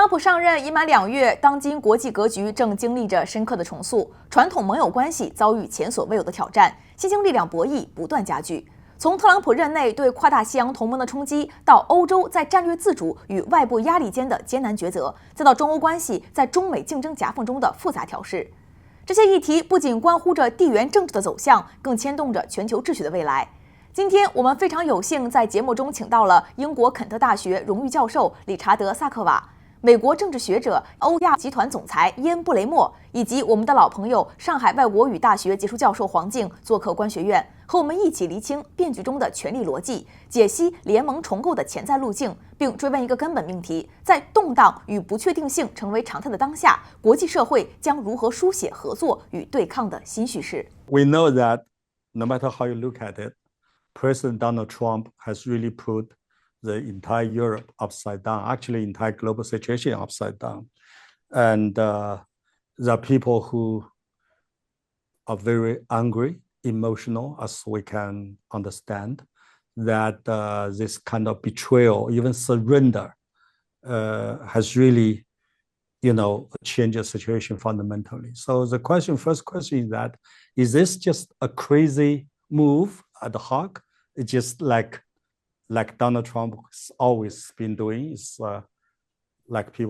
朗普上任已满2月，当今国际格局正经历着深刻的重塑，传统盟友关系遭遇前所未有的挑战，新兴力量博弈不断加剧。从特朗普任内对跨大西洋同盟的冲击，到欧洲在战略自主与外部压力间的艰难抉择，再到中欧关系在中美竞争夹缝中的复杂调试，这些议题不仅关乎着地缘政治的走向，更牵动着全球秩序的未来。今天我们非常有幸在节目中请到了英国肯特大学荣誉教授理查德·萨克瓦、美国政治学者欧亚集团总裁伊恩·布雷默，以及我们的老朋友上海外国语大学杰出教授黄静做客官学院，和我们一起厘清变局中的权力逻辑，解析联盟重构的潜在路径，并追问一个根本命题：在动荡与不确定性成为常态的当下，国际社会将如何书写合作与对抗的新叙事 We know that no matter how you look at it, President Donald Trump has really put the entire Europe upside down, actually entire global situation upside down. And there are people who are very angry, emotional, as we can understand, that this kind of betrayal, even surrender, has really, changed the situation fundamentally. So the first question is that, is this just a crazy move ad hoc? It's just like Donald Trump has always been doing. It's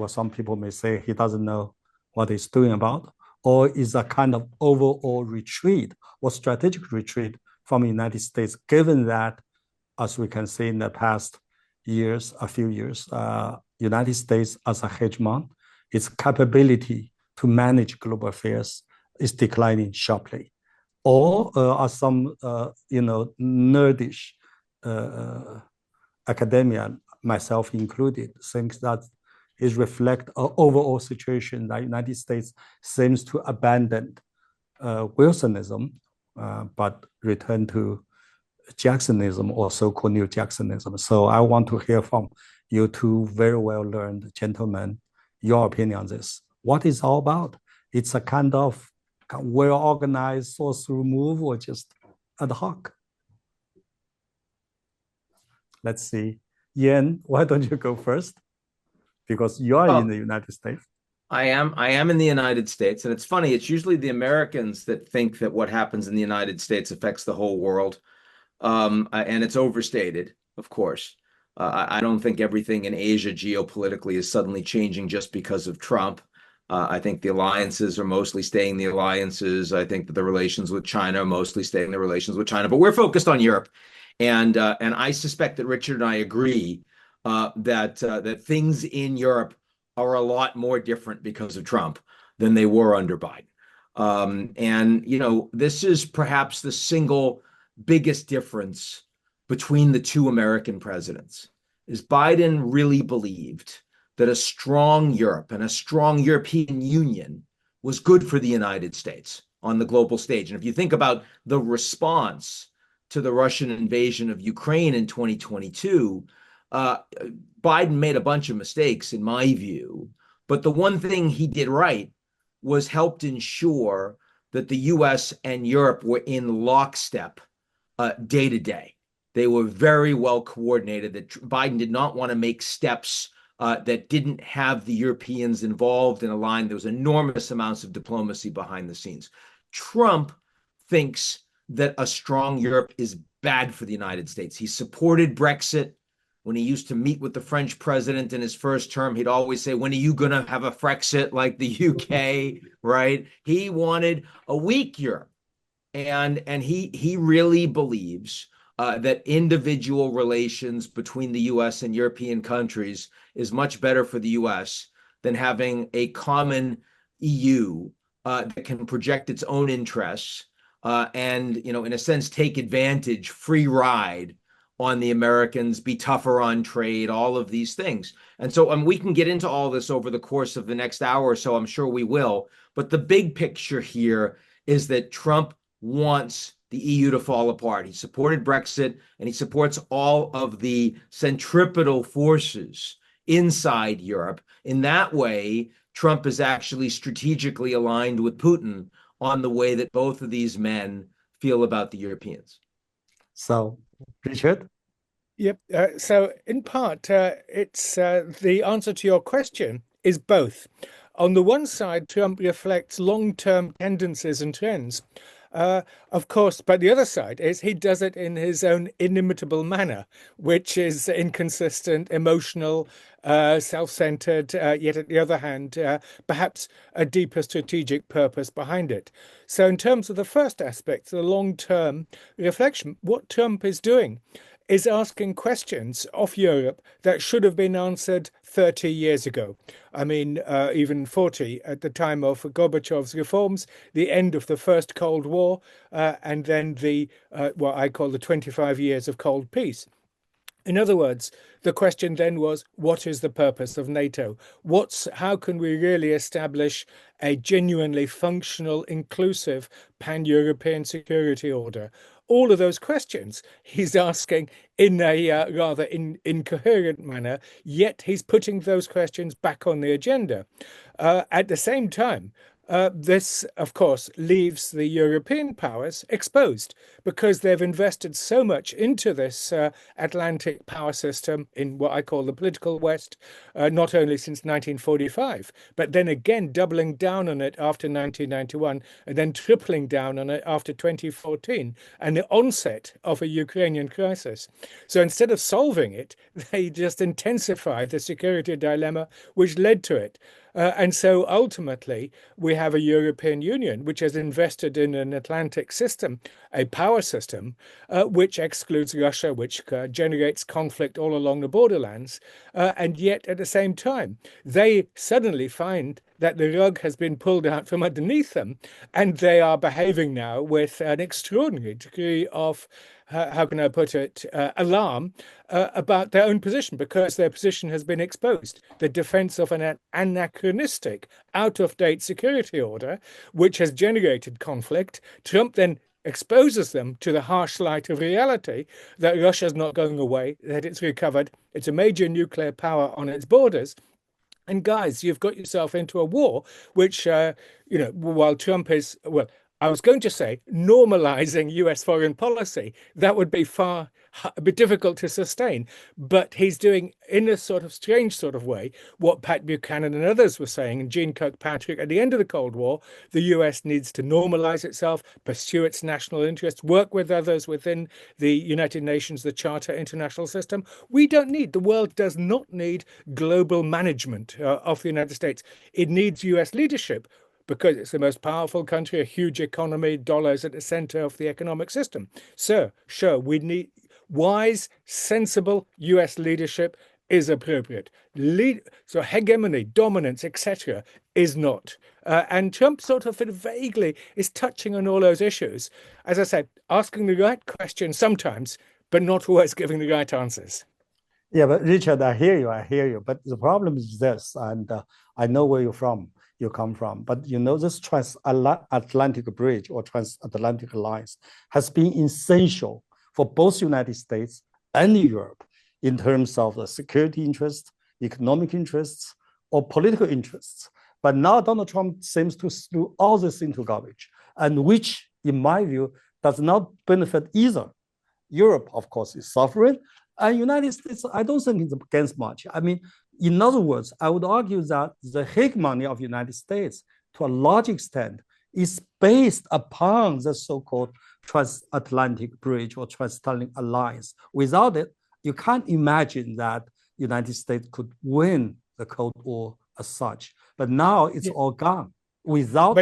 some people may say he doesn't know what he's doing about, or is a kind of overall retreat or strategic retreat from the United States, given that, as we can see in the past few years, United States as a hegemon, its capability to manage global affairs is declining sharply. Or as some, nerdish academia, myself included, thinks that it reflects an overall situation that the United States seems to abandon Wilsonism, but return to Jacksonism or so-called New Jacksonism. So I want to hear from you two very well-learned gentlemen, your opinion on this. What is it all about? It's a kind of well-organized through move or just ad hoc? Let's see. Ian, why don't you go first? Because you're in the United States. I am in the United States. And it's funny, it's usually the Americans that think that what happens in the United States affects the whole world. And it's overstated, of course. I don't think everything in Asia geopolitically is suddenly changing just because of Trump. I think the alliances are mostly staying the alliances. I think that the relations with China are mostly staying the relations with China. But we're focused on Europe. And I suspect that Richard and I agree that things in Europe are a lot more different because of Trump than they were under Biden. This is perhaps the single biggest difference between the two American presidents. Is Biden really believed that a strong Europe and a strong European Union was good for the United States on the global stage. And if you think about the response to the Russian invasion of Ukraine in 2022, Biden made a bunch of mistakes, in my view. But the one thing he did right was helped ensure that the US and Europe were in lockstep day to day. They were very well coordinated. That Biden did not want to make steps that didn't have the Europeans involved and aligned. There was enormous amounts of diplomacy behind the scenes. Trump thinks that a strong Europe is bad for the United States. He supported Brexit. When he used to meet with the French president in his first term, he'd always say, when are you going to have a Frexit like the UK, right? He wanted a weak Europe. And he really believes that individual relations between the US and European countries is much better for the US than having a common EU that can project its own interests and, in a sense, take advantage, free ride on the Americans, be tougher on trade, all of these things. And so we can get into all this over the course of the next hour or so, I'm sure we will. But the big picture here is that Trump wants the EU to fall apart. He supported Brexit, and he supports all of the centripetal forces inside Europe. In that way, Trump is actually strategically aligned with Putin on the way that both of these men feel about the Europeans. So, Richard? Yep. So in part, it's the answer to your question is both. On the one side, Trump reflects long-term tendencies and trends. Of course, but the other side is he does it in his own inimitable manner, which is inconsistent, emotional, self-centered, yet at the other hand, perhaps a deeper strategic purpose behind it. So in terms of the first aspect, the long-term reflection, what Trump is doing is asking questions of Europe that should have been answered 30 years ago. I mean, even 40 at the time of Gorbachev's reforms, the end of the first Cold War, and then the what I call the 25 years of cold peace. In other words, the question then was, what is the purpose of NATO? How can we really establish a genuinely functional, inclusive, pan-European security order? All of those questions he's asking in a rather incoherent manner, yet he's putting those questions back on the agenda. At the same time, this, of course, leaves the European powers exposed because they've invested so much into this Atlantic power system in what I call the political West, not only since 1945, but then again doubling down on it after 1991 and then tripling down on it after 2014 and the onset of a Ukrainian crisis. So instead of solving it, they just intensified the security dilemma which led to it. And so ultimately, we have a European Union which has invested in an Atlantic system, a power system, which excludes Russia, which generates conflict all along the borderlands. And yet, at the same time, they suddenly find that the rug has been pulled out from underneath them, and they are behaving now with an extraordinary degree of how can I put it, alarm about their own position because their position has been exposed. The defense of an anachronistic, out-of-date security order, which has generated conflict. Trump then exposes them to the harsh light of reality that Russia's not going away, that it's recovered, it's a major nuclear power on its borders. And guys, you've got yourself into a war, which, while Trump is, well, I was going to say normalizing US foreign policy, that would be a bit difficult to sustain. But he's doing, in a sort of strange sort of way, what Pat Buchanan and others were saying, and Jeane Kirkpatrick, at the end of the Cold War, the US needs to normalize itself, pursue its national interests, work with others within the United Nations, the Charter international system. The world does not need global management of the United States. It needs US leadership, because it's the most powerful country, a huge economy, dollars at the center of the economic system. So, sure, we need wise, sensible US leadership is appropriate. So hegemony, dominance, etc. is not. And Trump sort of vaguely is touching on all those issues. As I said, asking the right questions sometimes, but not always giving the right answers. Yeah, but Richard, I hear you. But the problem is this, and I know where you come from. But this transatlantic bridge or transatlantic alliance has been essential for both United States and Europe in terms of the security interests, economic interests, or political interests. But now Donald Trump seems to throw all this into garbage, and which, in my view, does not benefit either. Europe, of course, is suffering, and United States, I don't think it's against much. I mean, in other words, I would argue that the hegemony of the United States, to a large extent, is based upon the so-called transatlantic bridge or transatlantic alliance. Without it, you can't imagine that the United States could win the Cold War as such. But now it's all gone without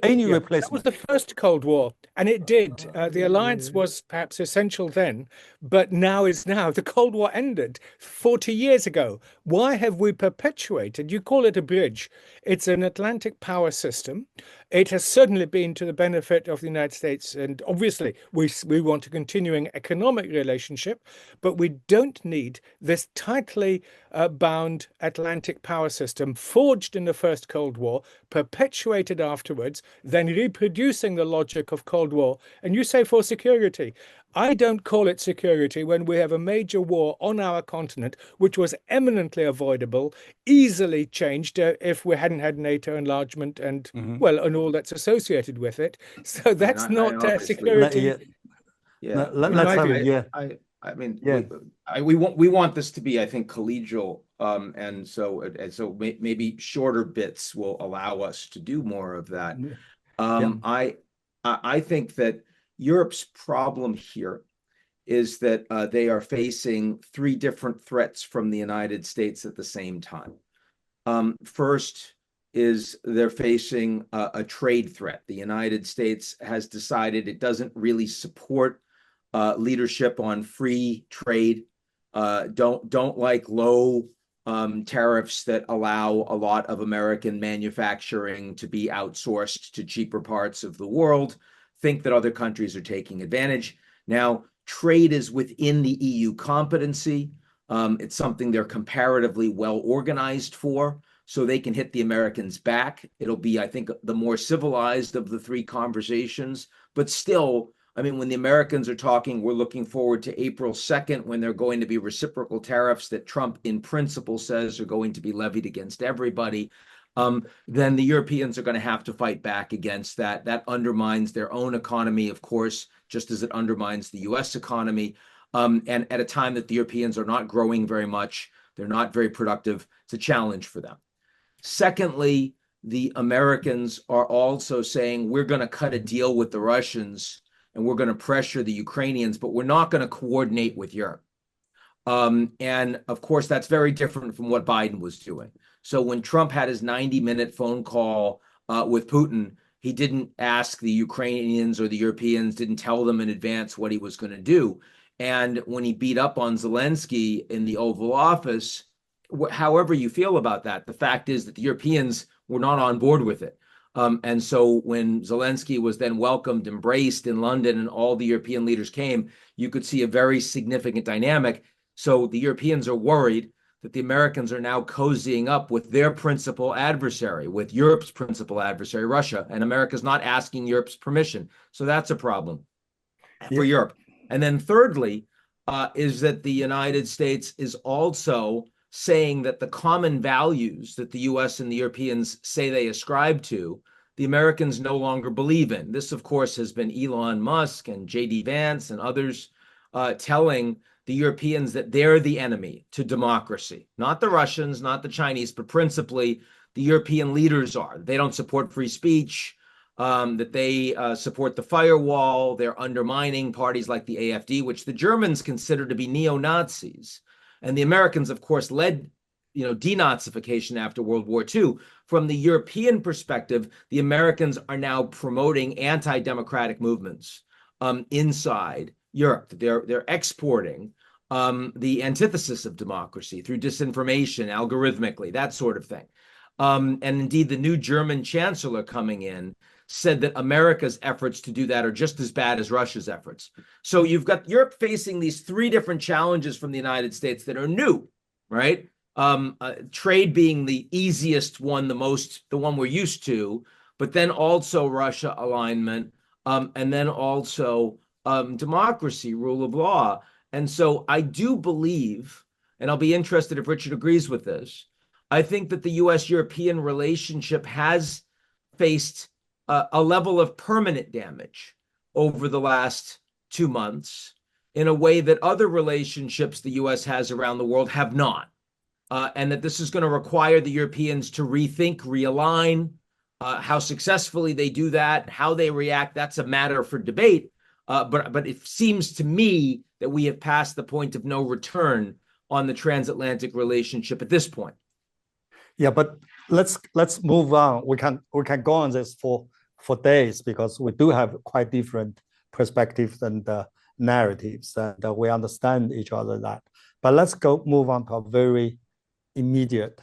any replacement. That was the first Cold War, and it did. The alliance was perhaps essential then, but now is now. The Cold War ended 40 years ago. Why have we perpetuated? You call it a bridge. It's an Atlantic power system. It has certainly been to the benefit of the United States, and obviously we want a continuing economic relationship, but we don't need this tightly bound Atlantic power system forged in the first Cold War, perpetuated afterwards, then reproducing the logic of Cold War. And you say for security. I don't call it security when we have a major war on our continent, which was eminently avoidable, easily changed if we hadn't had NATO enlargement and, and all that's associated with it. So that's not security. We want this to be, I think, collegial And so maybe shorter bits will allow us to do more of that. I think that Europe's problem here is that they are facing three different threats from the United States at the same time. First is they're facing a trade threat. The United States has decided it doesn't really support leadership on free trade, don't like low tariffs that allow a lot of American manufacturing to be outsourced to cheaper parts of the world, think that other countries are taking advantage. Now, trade is within the EU competency. It's something they're comparatively well organized for, so they can hit the Americans back. It'll be, I think, the more civilized of the three conversations. But still, I mean, when the Americans are talking, we're looking forward to April 2nd, when there are going to be reciprocal tariffs that Trump in principle says are going to be levied against everybody. Then the Europeans are going to have to fight back against that. That undermines their own economy, of course, just as it undermines the US economy. And at a time that the Europeans are not growing very much, they're not very productive, it's a challenge for them. Secondly, the Americans are also saying, we're going to cut a deal with the Russians and we're going to pressure the Ukrainians, but we're not going to coordinate with Europe. And of course, that's very different from what Biden was doing. So when Trump had his 90-minute phone call with Putin, he didn't ask the Ukrainians or the Europeans, didn't tell them in advance what he was going to do. And when he beat up on Zelensky in the Oval Office, however you feel about that, the fact is that the Europeans were not on board with it. And so when Zelensky was then welcomed, embraced in London, and all the European leaders came, you could see a very significant dynamic. So the Europeans are worried that the Americans are now cozying up with their principal adversary, with Europe's principal adversary, Russia, and America's not asking Europe's permission. So that's a problem for Europe. And then thirdly, is that the United States is also saying that the common values that the US and the Europeans say they ascribe to, the Americans no longer believe in. This, of course, has been Elon Musk and J.D. Vance and others telling the Europeans that they're the enemy to democracy. Not the Russians, not the Chinese, but principally the European leaders are. They don't support free speech, that they support the firewall. They're undermining parties like the AfD, which the Germans consider to be neo-Nazis. And the Americans, of course, led denazification after World War II. From the European perspective, the Americans are now promoting anti-democratic movements inside Europe. They're exporting the antithesis of democracy through disinformation, algorithmically, that sort of thing. And indeed, the new German chancellor coming in said that America's efforts to do that are just as bad as Russia's efforts. So you've got Europe facing these three different challenges from the United States that are new, right? Trade being the easiest one, the one we're used to, but then also Russia alignment, and then also democracy, rule of law. And so I do believe, and I'll be interested if Richard agrees with this, I think that the US-European relationship has faced a level of permanent damage over the last 2 months in a way that other relationships the US has around the world have not. And that this is going to require the Europeans to rethink, realign, how successfully they do that, how they react. That's a matter for debate. But it seems to me that we have passed the point of no return on the transatlantic relationship at this point. Yeah, but let's move on. We can go on this for days because we do have quite different perspectives and narratives, and we understand each other that. But let's move on to a very immediate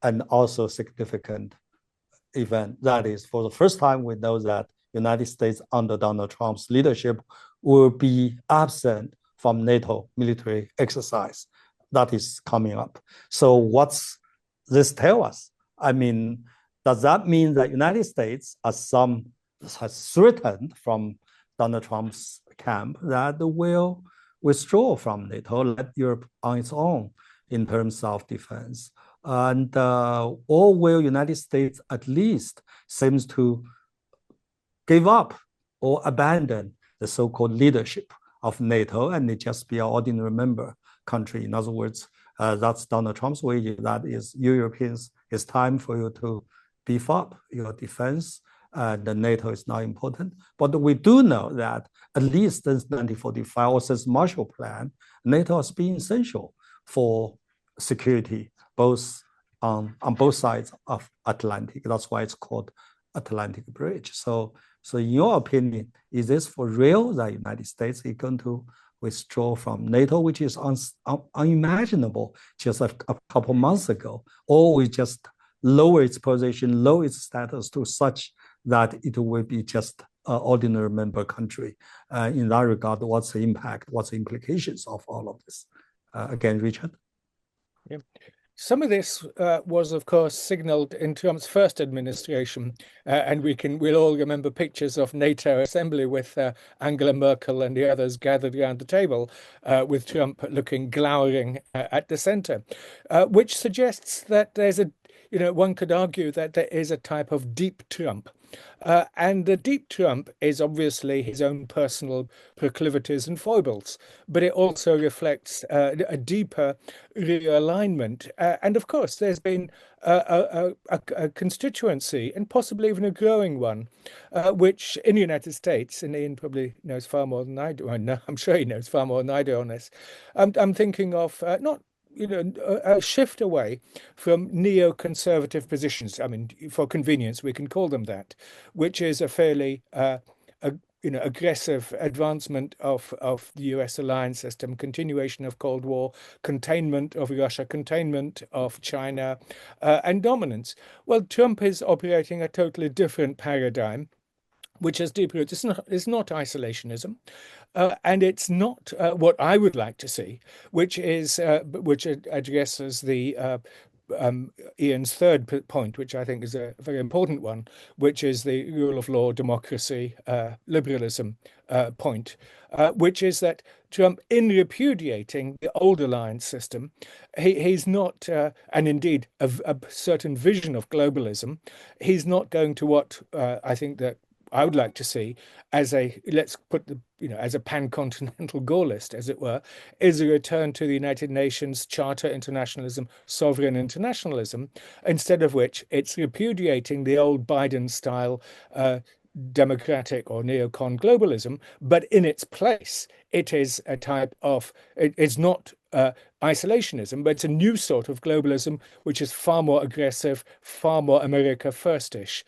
and also significant event. That is, for the first time, we know that United States under Donald Trump's leadership will be absent from NATO military exercise that is coming up. So what's this tell us? I mean, does that mean that United States, as some has threatened from Donald Trump's camp, that will withdraw from NATO, let Europe on its own in terms of defense? And or will United States at least seems to give up or abandon the so-called leadership of NATO and it just be an ordinary member country. In other words, that's Donald Trump's way. That is, you Europeans, it's time for you to beef up your defense. The NATO is now important. But we do know that at least since 1945 or since Marshall Plan, NATO has been essential for security, both on both sides of Atlantic. That's why it's called Atlantic Bridge. So in your opinion, is this for real that the United States is going to withdraw from NATO, which is unimaginable just a couple months ago, or we just lower its position, lower its status to such that it will be just an ordinary member country? In that regard, what's the impact, what's the implications of all of this? Again, Richard? Yeah. Some of this was, of course, signaled in Trump's first administration, and we'll all remember pictures of NATO assembly with Angela Merkel and the others gathered around the table, with Trump looking glowering at the center, which suggests that there's one could argue that there is a type of deep Trump. And the deep Trump is obviously his own personal proclivities and foibles, but it also reflects a deeper realignment. And of course, there's been a constituency, and possibly even a growing one, which in the United States, and Ian probably knows far more than I do. I'm sure he knows far more than I do on this. I'm thinking of not a shift away from neoconservative positions. I mean, for convenience, we can call them that, which is a fairly aggressive advancement of the US alliance system, continuation of Cold War, containment of Russia, containment of China, and dominance. Well, Trump is operating a totally different paradigm, which has deep roots. It's not isolationism, and it's not what I would like to see, which addresses the Ian's third point, which I think is a very important one, which is the rule of law, democracy, liberalism point, which is that Trump, in repudiating the old alliance system, he's not, and indeed a certain vision of globalism, he's not going to what I think that I would like to see as let's put as a pan-continental Gaullist, as it were, is a return to the United Nations Charter internationalism, sovereign internationalism, instead of which it's repudiating the old Biden-style democratic or neocon globalism, but in its place, it is a type of, it's not isolationism, but it's a new sort of globalism, which is far more aggressive, far more America firstish.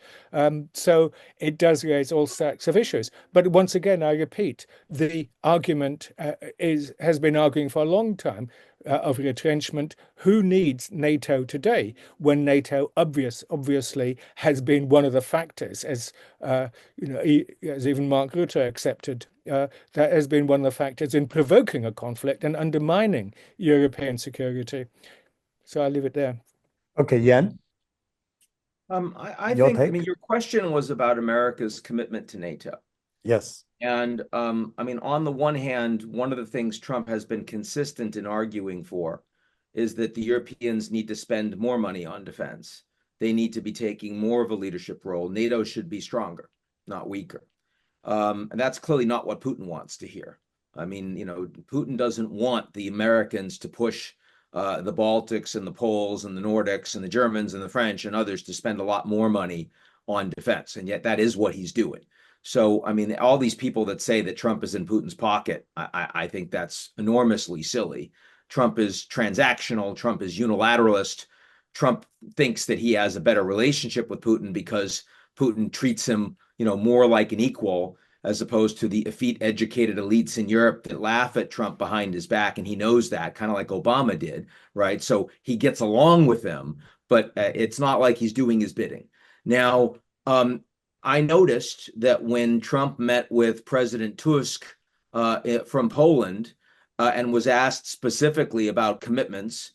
So it does raise all sorts of issues. But once again, I repeat, the argument has been arguing for a long time of retrenchment. Who needs NATO today when NATO obviously has been one of the factors, as as even Mark Rutte accepted, that has been one of the factors in provoking a conflict and undermining European security. So I'll leave it there. Okay, Yan? I think, I mean, your question was about America's commitment to NATO. Yes. And I mean, on the one hand, one of the things Trump has been consistent in arguing for is that the Europeans need to spend more money on defense. They need to be taking more of a leadership role. NATO should be stronger, not weaker. And that's clearly not what Putin wants to hear. I mean, Putin doesn't want the Americans to push the Baltics and the Poles and the Nordics and the Germans and the French and others to spend a lot more money on defense. And yet that is what he's doing. So, I mean, all these people that say that Trump is in Putin's pocket, I think that's enormously silly. Trump is transactional. Trump is unilateralist. Trump thinks that he has a better relationship with Putin because Putin treats him, more like an equal, as opposed to the effete, educated elites in Europe that laugh at Trump behind his back. And he knows that, kind of like Obama did, right? So he gets along with them, but it's not like he's doing his bidding. Now, I noticed that when Trump met with President Tusk from Poland and was asked specifically about commitments,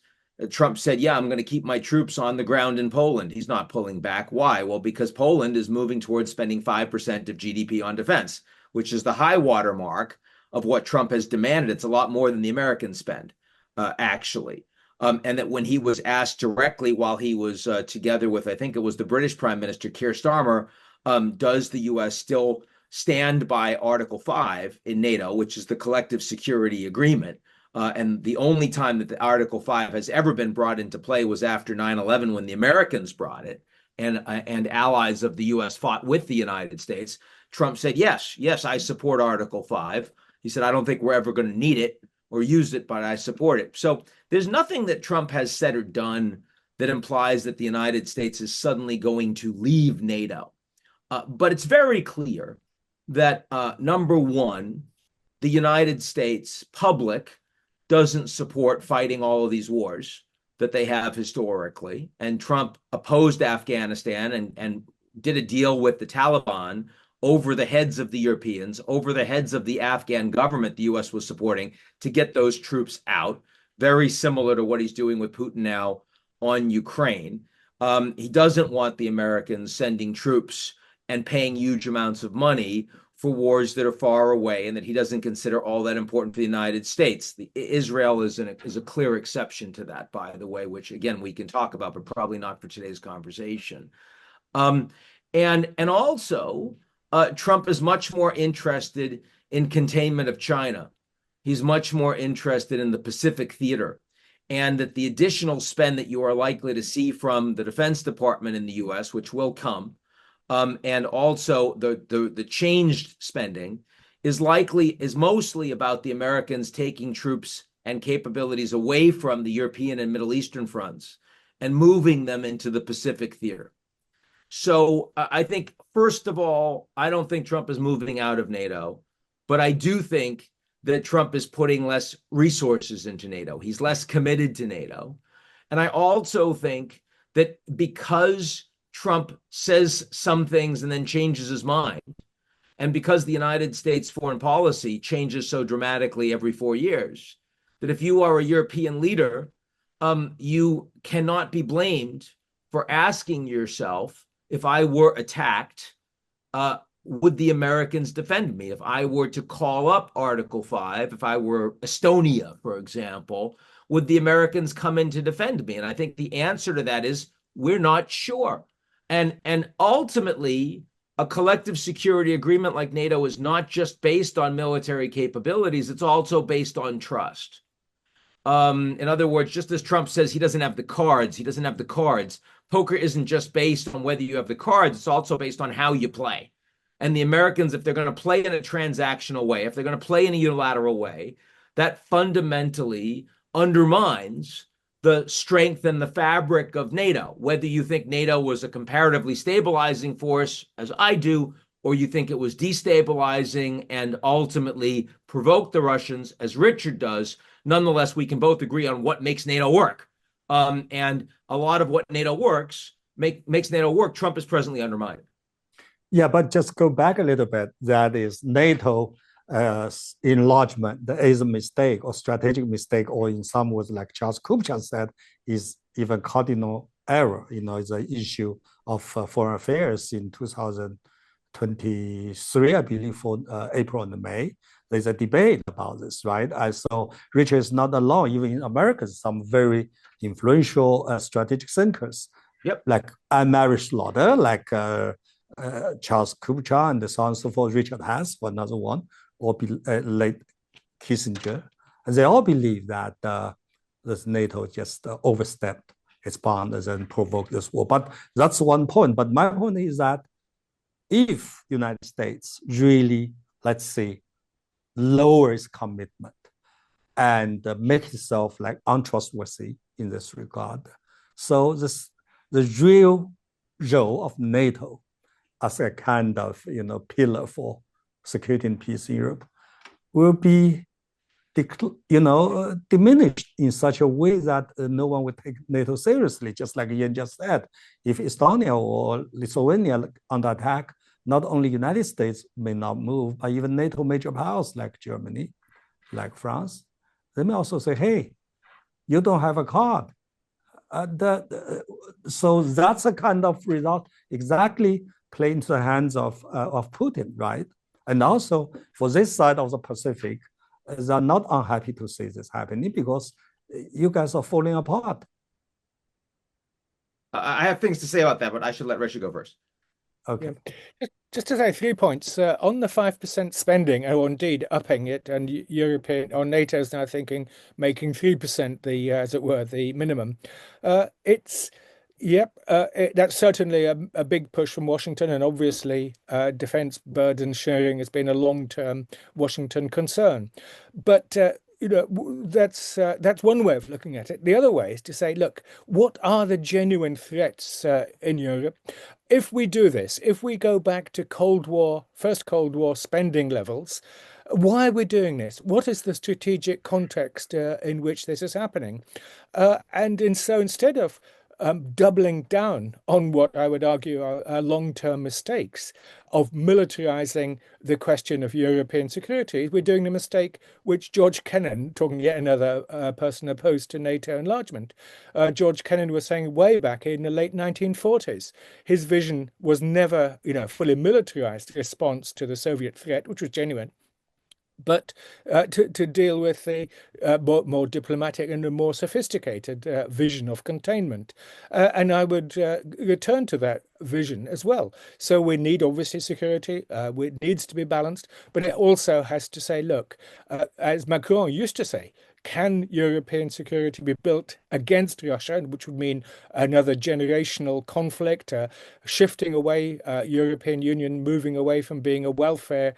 Trump said, yeah, I'm going to keep my troops on the ground in Poland. He's not pulling back. Why? Well, because Poland is moving towards spending 5% of GDP on defense, which is the high water mark of what Trump has demanded. It's a lot more than the Americans spend, actually. And that when he was asked directly while he was together with, I think it was the British Prime Minister, Keir Starmer, does the U.S. still stand by Article 5 in NATO, which is the collective security agreement? And the only time that the Article 5 has ever been brought into play was after 9/11, when the Americans brought it, and allies of the U.S. fought with the United States. Trump said, yes, I support Article 5. He said, I don't think we're ever going to need it or use it, but I support it. So there's nothing that Trump has said or done that implies that the United States is suddenly going to leave NATO. But it's very clear that, number one, the United States public doesn't support fighting all of these wars that they have historically. And Trump opposed Afghanistan and did a deal with the Taliban over the heads of the Europeans, over the heads of the Afghan government the U.S. was supporting, to get those troops out, very similar to what he's doing with Putin now on Ukraine. He doesn't want the Americans sending troops and paying huge amounts of money for wars that are far away and that he doesn't consider all that important for the United States. Israel is a clear exception to that, by the way, which, again, we can talk about, but probably not for today's conversation. And also, Trump is much more interested in containment of China. He's much more interested in the Pacific theater, and that the additional spend that you are likely to see from the Defense Department in the U.S., which will come, and also the changed spending is mostly about the Americans taking troops and capabilities away from the European and Middle Eastern fronts and moving them into the Pacific theater. So I think, first of all, I don't think Trump is moving out of NATO, but I do think that Trump is putting less resources into NATO. He's less committed to NATO. And I also think that because Trump says some things and then changes his mind, and because the United States foreign policy changes so dramatically every 4 years, that if you are a European leader, you cannot be blamed for asking yourself, if I were attacked, would the Americans defend me? If I were to call up Article 5, if I were Estonia, for example, would the Americans come in to defend me? And I think the answer to that is, we're not sure. And ultimately, a collective security agreement like NATO is not just based on military capabilities, it's also based on trust. In other words, just as Trump says he doesn't have the cards, poker isn't just based on whether you have the cards, it's also based on how you play. And the Americans, if they're going to play in a transactional way, if they're going to play in a unilateral way, that fundamentally undermines the strength and the fabric of NATO, whether you think NATO was a comparatively stabilizing force, as I do, or you think it was destabilizing and ultimately provoked the Russians, as Richard does. Nonetheless, we can both agree on what makes NATO work. And a lot of what NATO makes NATO work, Trump is presently undermining. Yeah, but just go back a little bit. That is NATO enlargement, that is a mistake or strategic mistake, or in some words, like Charles Kupchan said, is even cardinal error. It's an issue of foreign affairs in 2023, I believe, for April and May. There's a debate about this, right? So Richard is not alone. Even in America, some very influential strategic thinkers, like Anne-Marie Slaughter, like Charles Kupchan, and so on and so forth. Richard Hess, for another one, or late Kissinger, and they all believe that this NATO just overstepped its boundaries and provoked this war. But that's one point. But my point is that if the United States really, let's say, lower its commitment and make itself like untrustworthy in this regard, so the real role of NATO as a kind of pillar for security and peace in Europe will be diminished in such a way that no one would take NATO seriously. Just like Ian just said, if Estonia or Lithuania under attack, not only United States may not move, but even NATO major powers like Germany, like France, they may also say, hey, you don't have a card. So that's a kind of result exactly playing into the hands of Putin, right? And also for this side of the Pacific, they're not unhappy to see this happening because you guys are falling apart. I have things to say about that, but I should let Richard go first. Okay. Just to say 3 points on the 5% spending, or indeed upping it, and European or NATO is now thinking making 3% the, as it were, the minimum. That's certainly a big push from Washington, and obviously defense burden sharing has been a long-term Washington concern. But that's one way of looking at it. The other way is to say, look, what are the genuine threats in Europe? If we do this, if we go back to first Cold War spending levels, why are we doing this? What is the strategic context in which this is happening? So instead of doubling down on what I would argue are long-term mistakes of militarizing the question of European security, we're doing the mistake which George Kennan, talking yet another person opposed to NATO enlargement, George Kennan was saying way back in the late 1940s. His vision was never, fully militarized response to the Soviet threat, which was genuine, but to deal with the more diplomatic and a more sophisticated vision of containment. And I would return to that vision as well. So we need, obviously, security. It needs to be balanced, but it also has to say, look, as Macron used to say, can European security be built against Russia, which would mean another generational conflict, shifting away, European Union moving away from being a welfare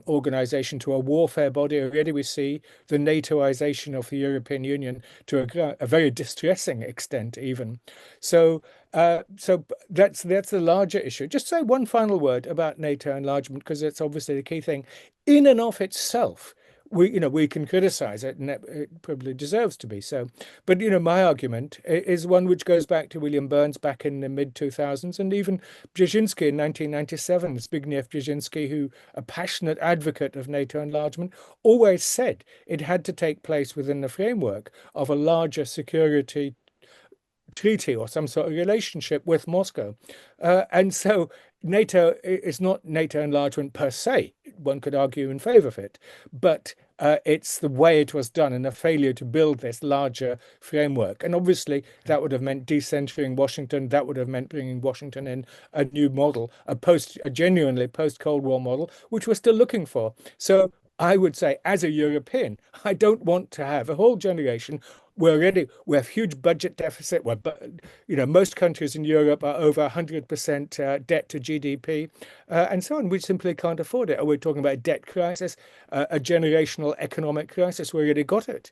organization to a warfare body? Already we see the NATOization of the European Union to a very distressing extent even. So that's the larger issue. Just say one final word about NATO enlargement, because it's obviously the key thing. In and of itself, we can criticize it, and it probably deserves to be so. But my argument is one which goes back to William Burns back in the mid-2000s, and even Brzezinski in 1997. Zbigniew Brzezinski, who a passionate advocate of NATO enlargement, always said it had to take place within the framework of a larger security treaty or some sort of relationship with Moscow. And so NATO is not NATO enlargement per se. One could argue in favor of it, but it's the way it was done and a failure to build this larger framework. And obviously that would have meant decentering Washington. That would have meant bringing Washington in a new model, a genuinely post-Cold War model, which we're still looking for. So I would say, as a European, I don't want to have a whole generation. We have huge budget deficit. Most countries in Europe are over 100% debt to GDP, and so on. We simply can't afford it. Are we talking about a debt crisis, a generational economic crisis? We already got it.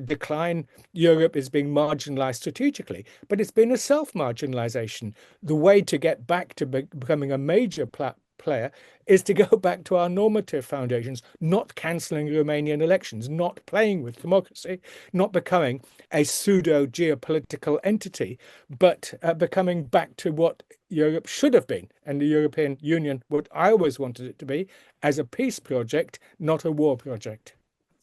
Decline. Europe is being marginalized strategically, but it's been a self-marginalization. The way to get back to becoming a major player is to go back to our normative foundations, not cancelling Romanian elections, not playing with democracy, not becoming a pseudo geopolitical entity, but becoming back to what Europe should have been, and the European Union, what I always wanted it to be, as a peace project, not a war project.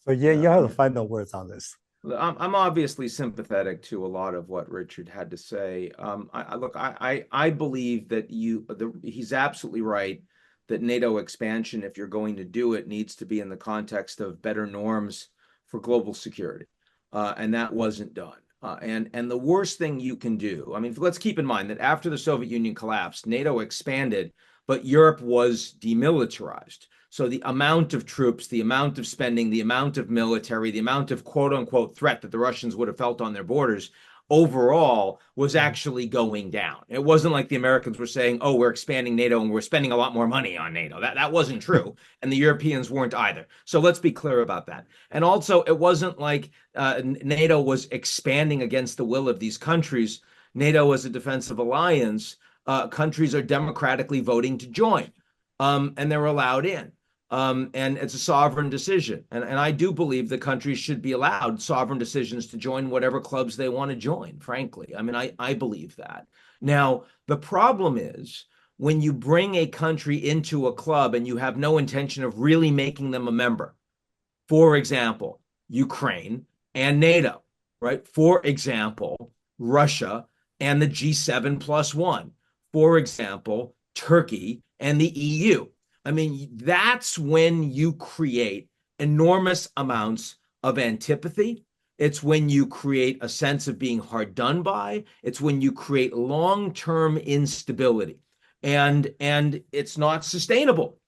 So you have the final words on this. I'm obviously sympathetic to a lot of what Richard had to say. I believe that he's absolutely right that NATO expansion, if you're going to do it, needs to be in the context of better norms for global security. And that wasn't done. And the worst thing you can do, let's keep in mind that after the Soviet Union collapsed, NATO expanded, but Europe was demilitarized. So the amount of troops, the amount of spending, the amount of military, the amount of quote unquote threat that the Russians would have felt on their borders overall was actually going down. It wasn't like the Americans were saying, oh, we're expanding NATO and we're spending a lot more money on NATO. That wasn't true. And the Europeans weren't either. So let's be clear about that. And also, it wasn't like NATO was expanding against the will of these countries. NATO was a defensive alliance. Countries are democratically voting to join, and they're allowed in. And it's a sovereign decision. And I do believe the countries should be allowed sovereign decisions to join whatever clubs they want to join, frankly. I believe that. Now, the problem is when you bring a country into a club and you have no intention of really making them a member. For example, Ukraine and NATO, right? For example, Russia and the G7+1. For example, Turkey and the EU. That's when you create enormous amounts of antipathy. It's when you create a sense of being hard done by. It's when you create long-term instability. and it's not sustainable.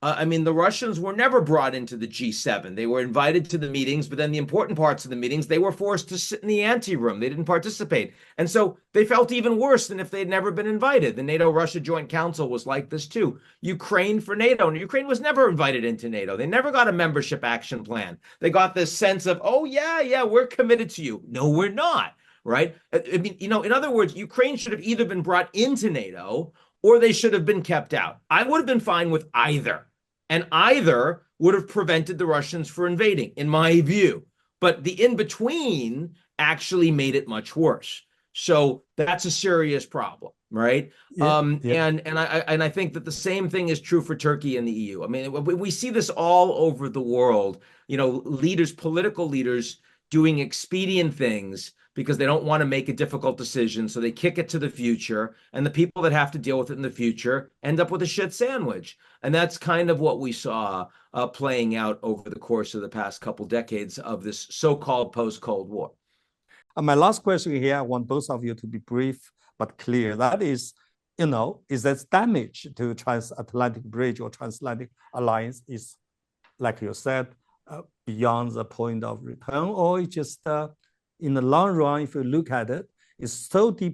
I mean, the Russians were never brought into the G7. They were invited to the meetings, but then the important parts of the meetings, they were forced to sit in the anteroom. They didn't participate. And so they felt even worse than if they'd never been invited. The NATO-Russia Joint Council was like this too. Ukraine for NATO. And Ukraine was never invited into NATO. They never got a membership action plan. They got this sense of, oh, yeah, we're committed to you. No, we're not, right? I mean, in other words, Ukraine should have either been brought into NATO or they should have been kept out. I would have been fine with either. And either would have prevented the Russians from invading, in my view. But the in-between actually made it much worse. So that's a serious problem, right? And I think that the same thing is true for Turkey and the EU. I mean, we see this all over the world. Leaders, political leaders, doing expedient things because they don't want to make a difficult decision. So they kick it to the future. And the people that have to deal with it in the future end up with a shit sandwich. And that's kind of what we saw playing out over the course of the past couple decades of this so-called post-Cold War. And my last question here, I want both of you to be brief but clear. That is, is that damage to transatlantic bridge or transatlantic alliance is, like you said, beyond the point of return, or it's just in the long run, if you look at it, it's so too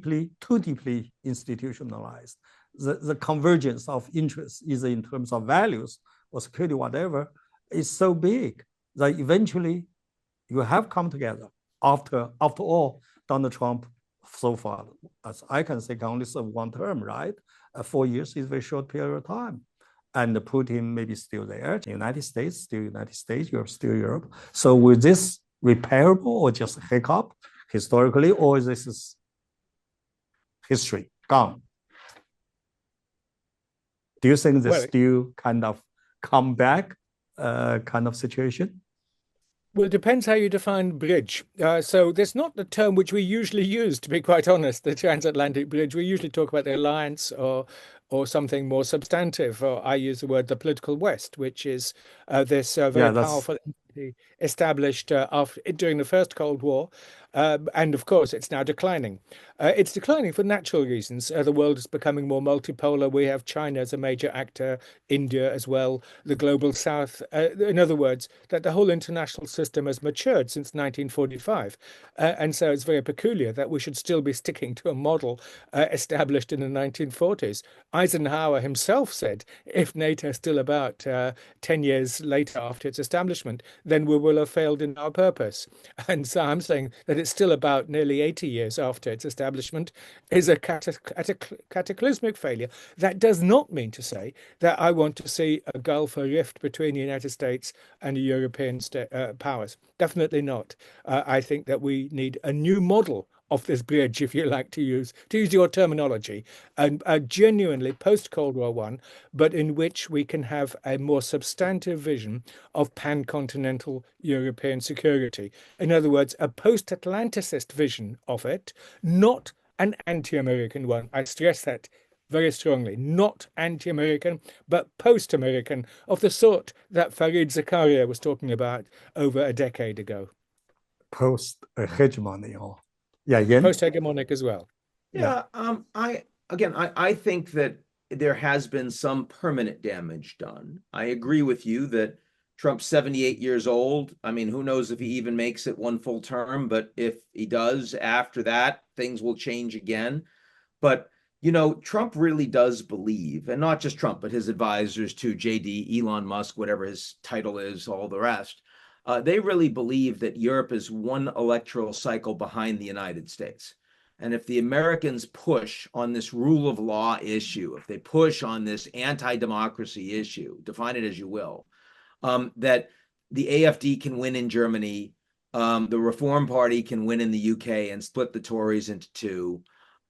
deeply institutionalized. The convergence of interests, either in terms of values or security, whatever, is so big that eventually you have come together. After all, Donald Trump, so far, as I can say, can only serve one term, right? 4 years is a very short period of time. And Putin maybe still there, United States, still United States, Europe, still Europe. So with this repairable or just a hiccup historically, or this is history, gone? Do you think this still kind of come back kind of situation? Well, it depends how you define bridge. So there's not the term which we usually use, to be quite honest, the transatlantic bridge. We usually talk about the alliance or something more substantive. Or I use the word the political West, which is this very powerful entity established during the first Cold War. And of course, it's now declining. It's declining for natural reasons. The world is becoming more multipolar. We have China as a major actor, India as well, the global South. In other words, that the whole international system has matured since 1945. And so it's very peculiar that we should still be sticking to a model established in the 1940s. Eisenhower himself said, if NATO is still about 10 years later after its establishment, then we will have failed in our purpose. And so I'm saying that it's still about nearly 80 years after its establishment is a cataclysmic failure. That does not mean to say that I want to see a gulf, a rift between the United States and the European powers. Definitely not. I think that we need a new model of this bridge, if you like to use your terminology, and a genuinely post-Cold War one, but in which we can have a more substantive vision of pan-continental European security. In other words, a post-Atlanticist vision of it, not an anti-American one. I stress that very strongly, not anti-American, but post-American, of the sort that Fareed Zakaria was talking about over a decade ago. Post-hegemony, or post-hegemonic as well. I think that there has been some permanent damage done. I agree with you that Trump's 78 years old. I mean, who knows if he even makes it one full term, but if he does, after that, things will change again. But, Trump really does believe, and not just Trump, but his advisors too, JD, Elon Musk, whatever his title is, all the rest. They really believe that Europe is one electoral cycle behind the United States. And if the Americans push on this rule of law issue, if they push on this anti-democracy issue, define it as you will, that the AfD can win in Germany, the Reform Party can win in the UK and split the Tories into two,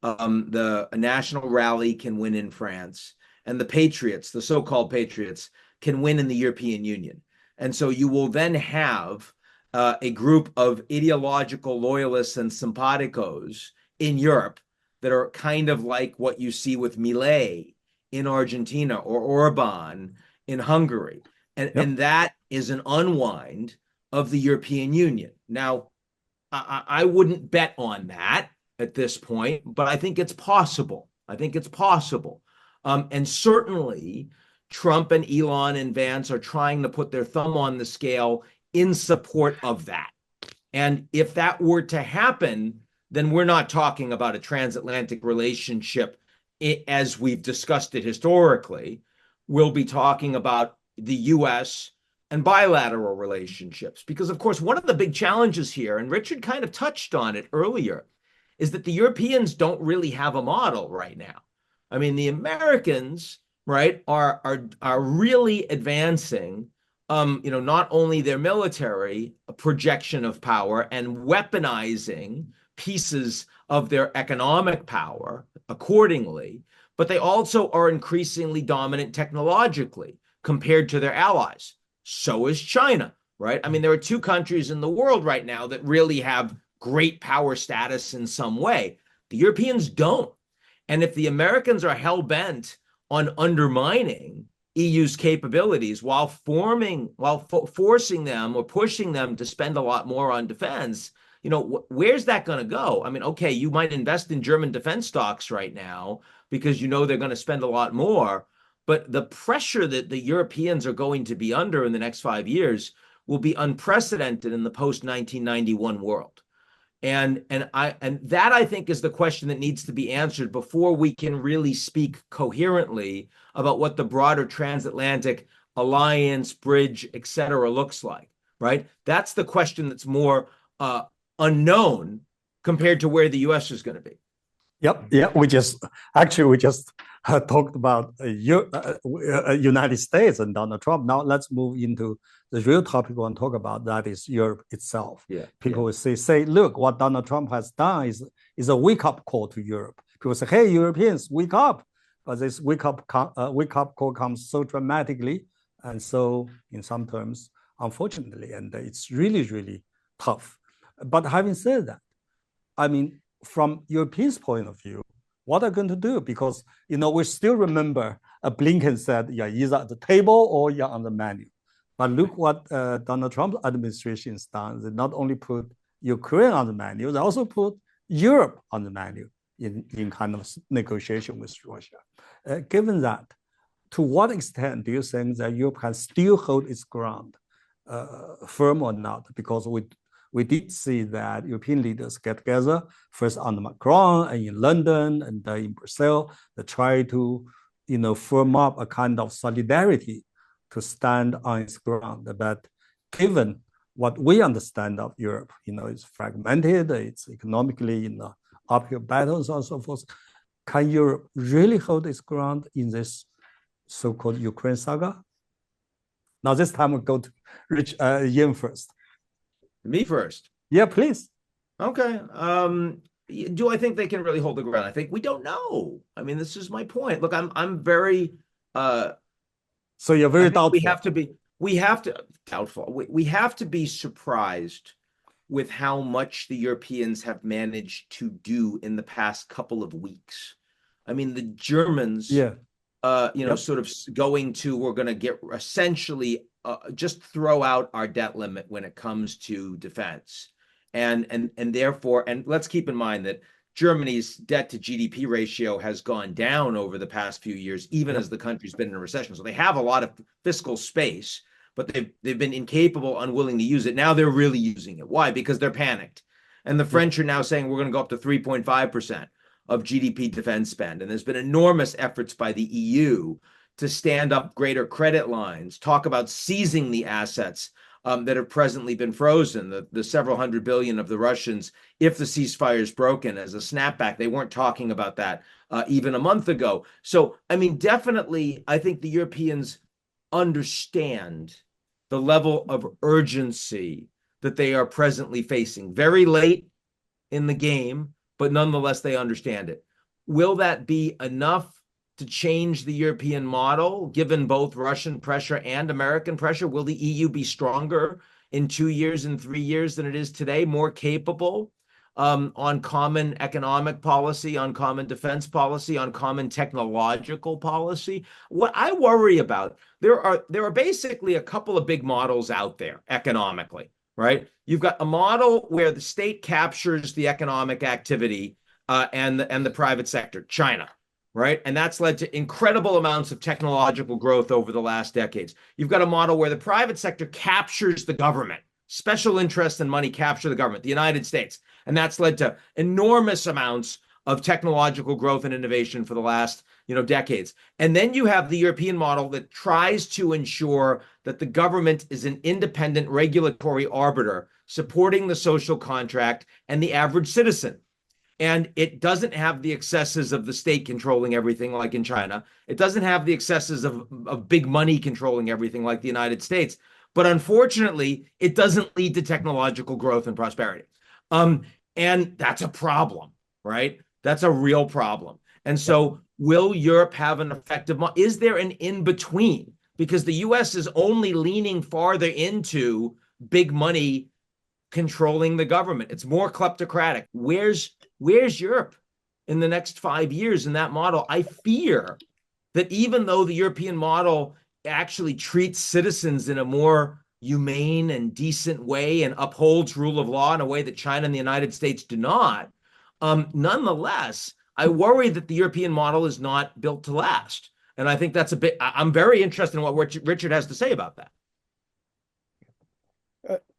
the National Rally can win in France, and the Patriots, the so-called Patriots, can win in the European Union. And so you will then have a group of ideological loyalists and simpaticos in Europe that are kind of like what you see with Milei in Argentina or Orban in Hungary. And that is an unwind of the European Union. Now, I wouldn't bet on that at this point, but I think it's possible. And certainly Trump and Elon and Vance are trying to put their thumb on the scale in support of that. And if that were to happen, then we're not talking about a transatlantic relationship as we've discussed it historically. We'll be talking about the US and bilateral relationships. Because, of course, one of the big challenges here, and Richard kind of touched on it earlier, is that the Europeans don't really have a model right now. I mean, the Americans, right, are really advancing, not only their military projection of power and weaponizing pieces of their economic power accordingly, but they also are increasingly dominant technologically compared to their allies. So is China, right? I mean, there are two countries in the world right now that really have great power status in some way. The Europeans don't. And if the Americans are hell-bent on undermining EU's capabilities while forcing them or pushing them to spend a lot more on defense, where's that going to go? I mean, okay, you might invest in German defense stocks right now because they're going to spend a lot more, but the pressure that the Europeans are going to be under in the next 5 years will be unprecedented in the post-1991 world. And that, I think, is the question that needs to be answered before we can really speak coherently about what the broader transatlantic alliance, bridge, et cetera, looks like, right? That's the question that's more unknown compared to where the U.S. is going to be. Yep. Yeah. We just talked about United States and Donald Trump. Now let's move into the real topic we want to talk about. That is Europe itself. Yeah. People will say, look, what Donald Trump has done is a wake-up call to Europe. People say, hey, Europeans, wake up. But this wake-up call comes so dramatically and so, in some terms, unfortunately, and it's really, really tough. But having said that, I mean, from Europeans' point of view, what are going to do? Because, we still remember Blinken said, you're either at the table or you're on the menu. But look what Donald Trump's administration has done. They not only put Ukraine on the menu, they also put Europe on the menu in kind of negotiation with Russia. Given that, to what extent do you think that Europe can still hold its ground, firm or not? Because we did see that European leaders get together, first under Macron and in London and in Brussels, they try to, firm up a kind of solidarity to stand on its ground. But given what we understand of Europe, it's fragmented, it's economically in the uphill battles and so forth. Can Europe really hold its ground in this so-called Ukraine saga? Now this time we'll go to Ian first. Me first. Yeah, please. Okay. Do I think they can really hold the ground? I think we don't know. I mean, this is my point. Look, I'm very so you're very doubtful. We have to be surprised with how much the Europeans have managed to do in the past couple of weeks. I mean, the Germans, sort of going to, we're going to get essentially just throw out our debt limit when it comes to defense. And therefore, and let's keep in mind that Germany's debt to GDP ratio has gone down over the past few years, even as the country's been in a recession. So they have a lot of fiscal space, but they've been incapable, unwilling to use it. Now they're really using it. Why? Because they're panicked. And the French are now saying we're going to go up to 3.5% of GDP defense spend. And there's been enormous efforts by the EU to stand up greater credit lines, talk about seizing the assets that have presently been frozen, the several hundred billion of the Russians, if the ceasefire is broken, as a snapback. They weren't talking about that even a month ago. So, I mean, definitely, I think the Europeans understand the level of urgency that they are presently facing. Very late in the game, but nonetheless, they understand it. Will that be enough to change the European model, given both Russian pressure and American pressure? Will the EU be stronger in 2 years and 3 years than it is today, more capable on common economic policy, on common defense policy, on common technological policy? What I worry about, there are basically a couple of big models out there economically, right? You've got a model where the state captures the economic activity and the private sector, China. right? And that's led to incredible amounts of technological growth over the last decades. You've got a model where the private sector captures the government. Special interests and money capture the government, the United States. And that's led to enormous amounts of technological growth and innovation for the last, decades. And then you have the European model that tries to ensure that the government is an independent regulatory arbiter supporting the social contract and the average citizen. And it doesn't have the excesses of the state controlling everything like in China. It doesn't have the excesses of big money controlling everything like the United States. But unfortunately, it doesn't lead to technological growth and prosperity. And that's a problem, right? That's a real problem. And so will Europe have an effective is there an in-between? Because the US is only leaning farther into big money controlling the government. It's more kleptocratic. Where's Europe in the next 5 years in that model? I fear that even though the European model actually treats citizens in a more humane and decent way and upholds rule of law in a way that China and the United States do not, nonetheless, I worry that the European model is not built to last. And I think that's I'm very interested in what Richard has to say about that.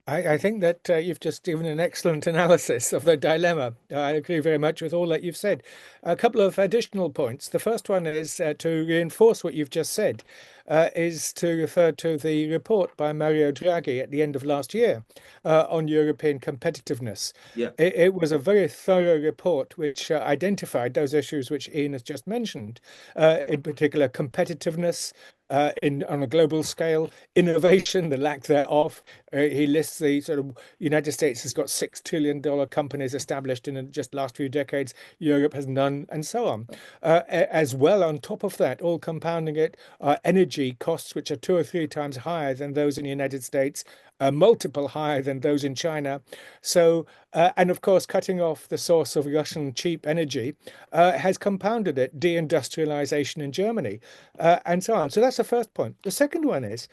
I think that you've just given an excellent analysis of the dilemma. I agree very much with all that you've said. A couple of additional points. The first one is to reinforce what you've just said, is to refer to the report by Mario Draghi at the end of last year on European competitiveness. Yeah. It was a very thorough report which identified those issues which Ian has just mentioned, in particular competitiveness, on a global scale, innovation, the lack thereof. He lists the sort of United States has got $6 trillion companies established in just last few decades. Europe has none, and so on. As well, on top of that, all compounding it, energy costs, which are 2 or 3 times higher than those in the United States, a multiple higher than those in China. So, and of course, cutting off the source of Russian cheap energy has compounded it, deindustrialization in Germany, and so on. So that's the first point. The second one is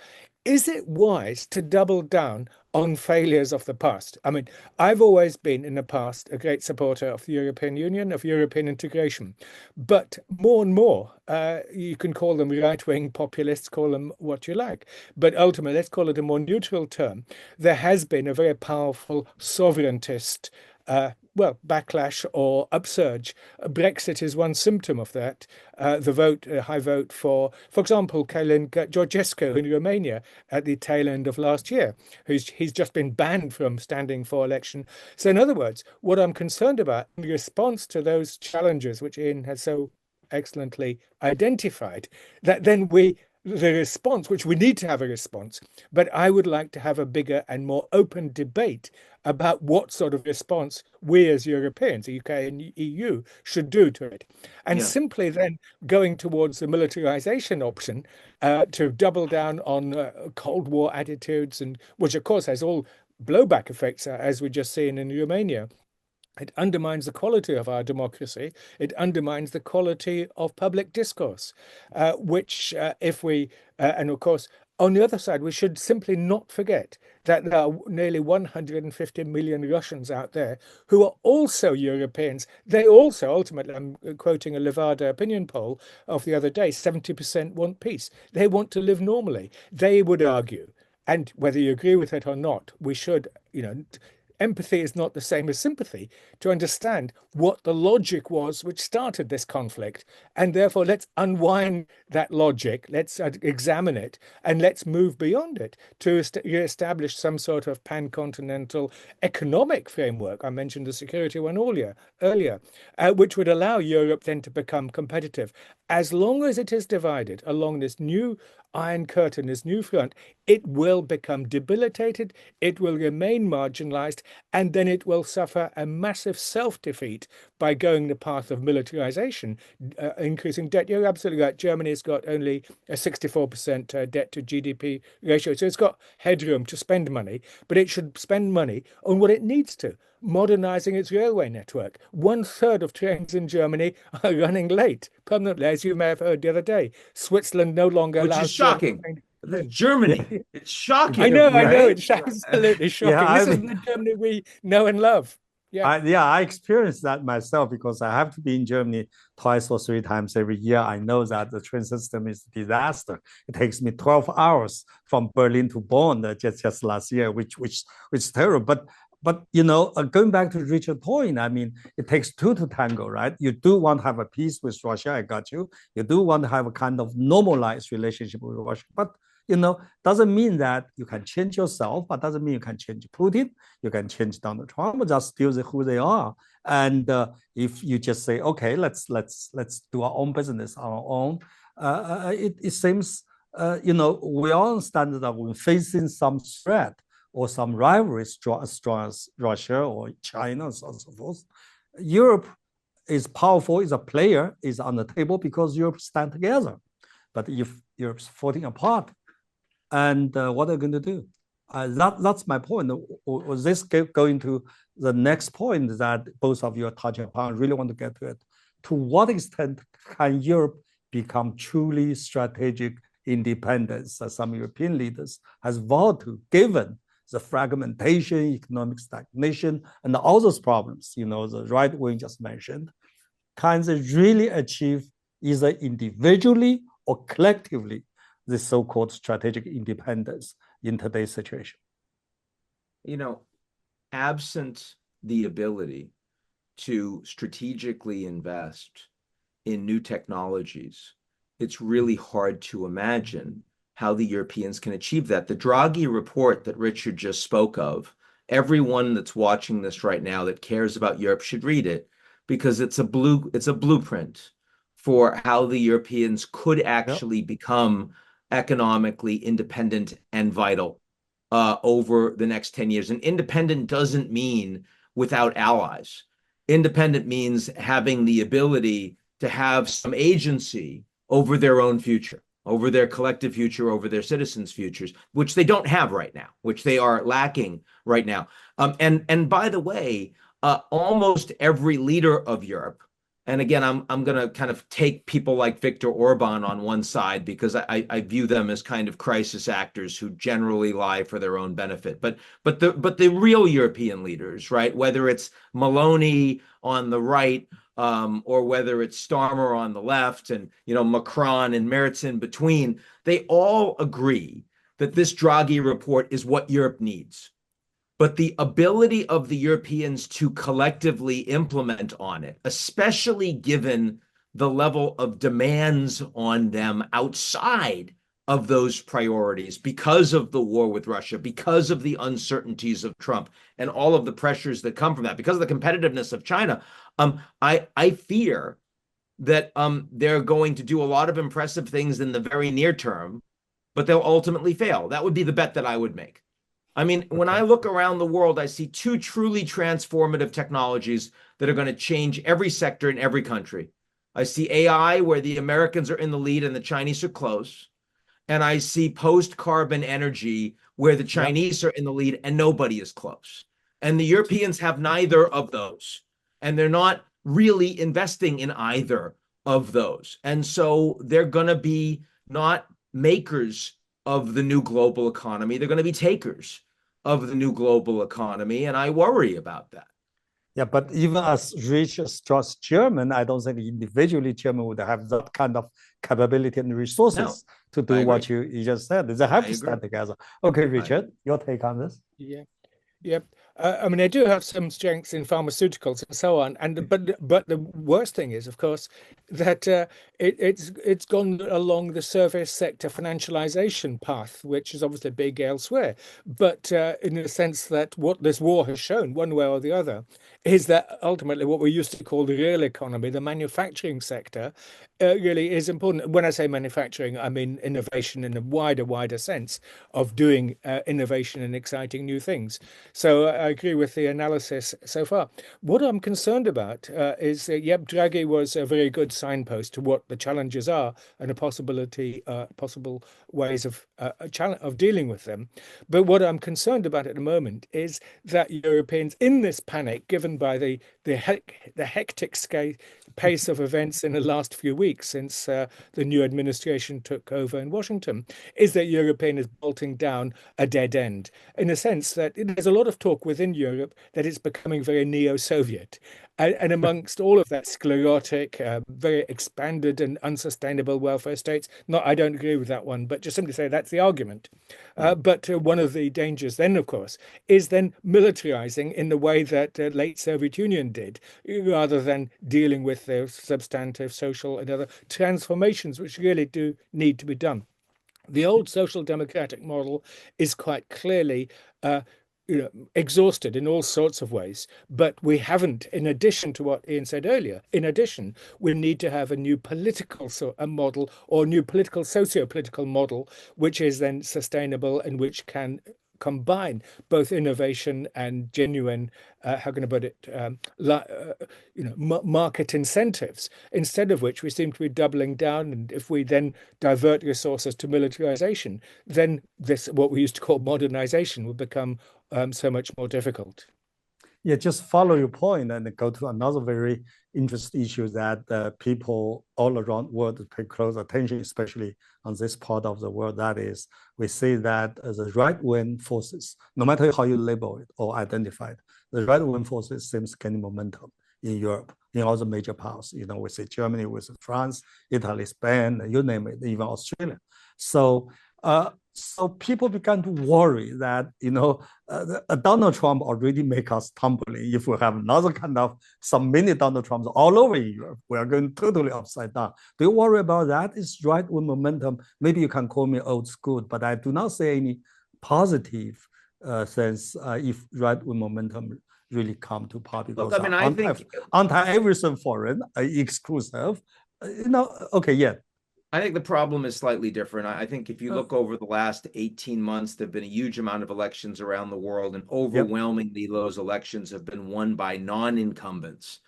it wise to double down on failures of the past? I mean, I've always been in the past a great supporter of the European Union, of European integration, but more and more, you can call them right-wing populists, call them what you like, but ultimately, let's call it a more neutral term. There has been a very powerful sovereigntist backlash or upsurge. Brexit is one symptom of that. The high vote for example, Călin Georgescu in Romania at the tail end of last year, he's just been banned from standing for election. So in other words, what I'm concerned about in response to those challenges, which Ian has so excellently identified, that then the response, which we need to have a response, but I would like to have a bigger and more open debate about what sort of response we as Europeans, the UK and EU, should do to it. And simply then going towards the militarization option to double down on Cold War attitudes, and which of course has all blowback effects, as we're just seeing in Romania. It undermines the quality of our democracy. It undermines the quality of public discourse, which and of course, on the other side, we should simply not forget that there are nearly 150 million Russians out there who are also Europeans. They also, ultimately, I'm quoting a Levada opinion poll of the other day, 70% want peace. They want to live normally. They would argue, and whether you agree with it or not, we should, empathy is not the same as sympathy, to understand what the logic was which started this conflict. And therefore, let's unwind that logic, let's examine it, and let's move beyond it to establish some sort of pan-continental economic framework. I mentioned the security one earlier, which would allow Europe then to become competitive. As long as it is divided along this new Iron Curtain, this new front, it will become debilitated, it will remain marginalized, and then it will suffer a massive self-defeat by going the path of militarization, increasing debt. You're absolutely right. Germany's got only a 64% debt to GDP ratio, so it's got headroom to spend money, but it should spend money on what it needs to. Modernizing its railway network. 1/3 of trains in Germany are running late permanently, as you may have heard the other day. Switzerland no longer allows. Which is shocking. Germany. It's shocking. I know. Right? It's absolutely shocking. This isn't the Germany we know and love. I experienced that myself because I have to be in Germany twice or three times every year. I know that the train system is a disaster. It takes me 12 hours from Berlin to Bonn just last year, which is terrible. But going back to Richard's point, I mean, it takes two to tango, right? You do want to have a peace with Russia, I got you. You do want to have a kind of normalized relationship with Russia, but doesn't mean that you can change yourself, but doesn't mean you can change Putin. You can change Donald Trump, just still who they are. And if you just say, okay, let's do our own business on our own, it seems, we all understand that we're facing some threat or some rivalry as strong as Russia or China and so forth. Europe is powerful, is a player, is on the table because Europe stand together. But if Europe's falling apart, and what are they going to do? That's my point. Was this going to the next point that both of you are touching upon? I really want to get to it. To what extent can Europe become truly strategic independence, as some European leaders has vowed to, given the fragmentation, economic stagnation, and all those problems, the right wing just mentioned? Can they really achieve either individually or collectively the so-called strategic independence in today's situation? Absent the ability to strategically invest in new technologies, it's really hard to imagine how the Europeans can achieve that. The Draghi report that Richard just spoke of, everyone that's watching this right now that cares about Europe should read it, because it's a blueprint for how the Europeans could actually become economically independent and vital over the next 10 years. And independent doesn't mean without allies. Independent means having the ability to have some agency over their own future, over their collective future, over their citizens' futures, which they don't have right now, which they are lacking right now. And by the way, almost every leader of Europe, and again, I'm going to kind of take people like Viktor Orban on one side because I view them as kind of crisis actors who generally lie for their own benefit. But the real European leaders, right? Whether it's Meloni on the right, or whether it's Starmer on the left, and Macron and Merz in between, they all agree that this Draghi report is what Europe needs. But the ability of the Europeans to collectively implement on it, especially given the level of demands on them outside of those priorities because of the war with Russia, because of the uncertainties of Trump, and all of the pressures that come from that, because of the competitiveness of China, I fear that they're going to do a lot of impressive things in the very near term, but they'll ultimately fail. That would be the bet that I would make. I mean, when I look around the world, I see two truly transformative technologies that are going to change every sector in every country. I see AI, where the Americans are in the lead and the Chinese are close. And I see post-carbon energy, where the Chinese are in the lead and nobody is close. And the Europeans have neither of those. And they're not really investing in either of those. And so they're going to be not makers of the new global economy. They're going to be takers of the new global economy. And I worry about that. Yeah, but even as rich as just German, I don't think individually German would have that kind of capability and resources to do what you just said. They have to stand together. Okay, Richard, your take on this? Yeah. I mean, they do have some strengths in pharmaceuticals and so on, but the worst thing is, of course, that it's gone along the service sector financialization path, which is obviously big elsewhere. But in the sense that what this war has shown, one way or the other, is that ultimately what we used to call the real economy, the manufacturing sector, really is important. When I say manufacturing, I mean innovation in a wider sense of doing innovation and exciting new things. So I agree with the analysis so far. What I'm concerned about is, Draghi was a very good signpost to what the challenges are and the possible ways of dealing with them. But what I'm concerned about at the moment is that Europeans, in this panic given by the hectic pace of events in the last few weeks since the new administration took over in Washington, is that Europe is bolting down a dead end, in a sense that there's a lot of talk within within Europe that it's becoming very neo-Soviet. And amongst all of that sclerotic, very expanded and unsustainable welfare states, I don't agree with that one, but just simply say that's the argument. But one of the dangers then, of course, is then militarizing in the way that the late Soviet Union did, rather than dealing with the substantive social and other transformations which really do need to be done. The old social democratic model is quite clearly exhausted in all sorts of ways, but we haven't, in addition to what Ian said earlier, in addition, we need to have a new political model or new political, socio-political model, which is then sustainable and which can combine both innovation and genuine, how can I put it, market incentives, instead of which we seem to be doubling down. And if we then divert resources to militarization, then this, what we used to call modernization, will become so much more difficult. Yeah, just follow your point and go to another very interesting issue that people all around the world pay close attention, especially on this part of the world. That is, we see that the right-wing forces, no matter how you label it or identify it, the right-wing forces seems gaining momentum in Europe, in all the major powers. You know, we see Germany, we see France, Italy, Spain, you name it, even Australia. So people began to worry that, Donald Trump already make us tumbling. If we have another kind of some mini Donald Trumps all over in Europe, we are going totally upside down. Do you worry about that? It's right-wing momentum. Maybe you can call me old school, but I do not see any positive sense if right-wing momentum really come to power, because look, I think anti-everything foreign, exclusive, okay, yeah. I think the problem is slightly different. I think if you look over the last 18 months, there have been a huge amount of elections around the world, and overwhelmingly those elections have been won by non-incumbents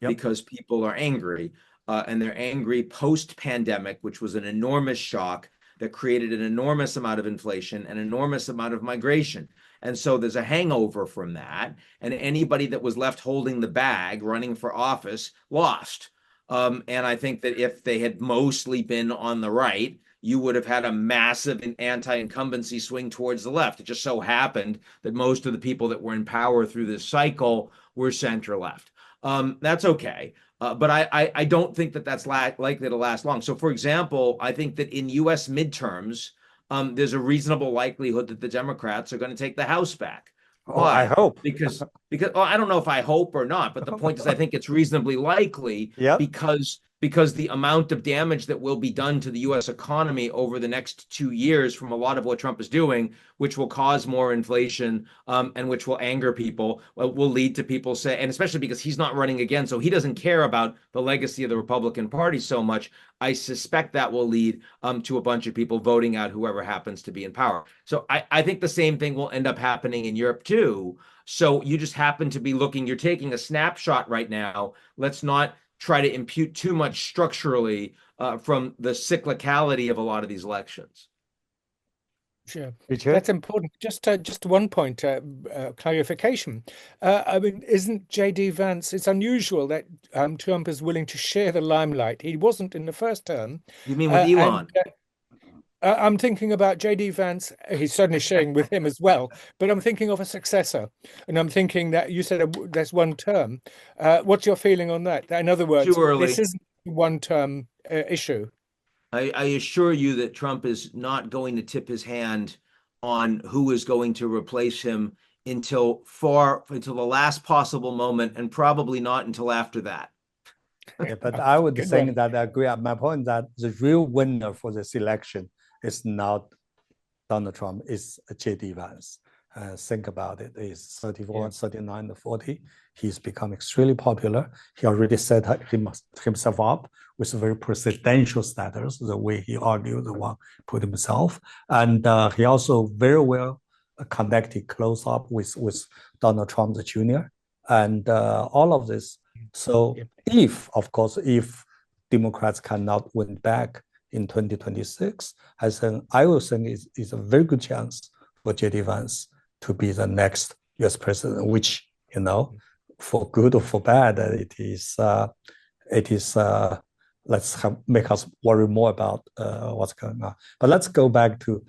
because people are angry, and they're angry post-pandemic, which was an enormous shock that created an enormous amount of inflation, an enormous amount of migration. And so there's a hangover from that, and anybody that was left holding the bag running for office lost. And I think that if they had mostly been on the right, you would have had a massive anti-incumbency swing towards the left. It just so happened that most of the people that were in power through this cycle were center-left. That's okay. But I don't think that that's likely to last long. So, for example, I think that in U.S. midterms, there's a reasonable likelihood that the Democrats are going to take the House back. Oh, I hope. Because well, I don't know if I hope or not, but the point is I think it's reasonably likely because the amount of damage that will be done to the U.S. economy over the next 2 years from a lot of what Trump is doing, which will cause more inflation and which will anger people, will lead to people say, and especially because he's not running again, so he doesn't care about the legacy of the Republican Party so much. I suspect that will lead to a bunch of people voting out whoever happens to be in power. So I think the same thing will end up happening in Europe too. So you just happen to be you're taking a snapshot right now. Let's not try to impute too much structurally from the cyclicality of a lot of these elections. Sure, that's important. Just 1 point, clarification. I mean, isn't J.D. Vance? It's unusual that Trump is willing to share the limelight. He wasn't in the first term. You mean with Elon? I'm thinking about J.D. Vance. He's certainly sharing with him as well, but I'm thinking of a successor. And I'm thinking that you said there's 1 term. What's your feeling on that? In other words, this isn't a 1-term issue. I assure you that Trump is not going to tip his hand on who is going to replace him until the last possible moment, and probably not until after that. Yeah, but I would think that I agree. My point is that the real winner for this election is not Donald Trump, it's J.D. Vance. Think about it. It's 34, 39 to 40. He's become extremely popular. He already set himself up with a very presidential status, the way he argued, the one put himself. And he also very well connected close up with Donald Trump Jr. And all of this. So if Democrats cannot win back in 2026, I will think it's a very good chance for J.D. Vance to be the next U.S. president, which, for good or for bad, it is make us worry more about what's going on. But let's go back to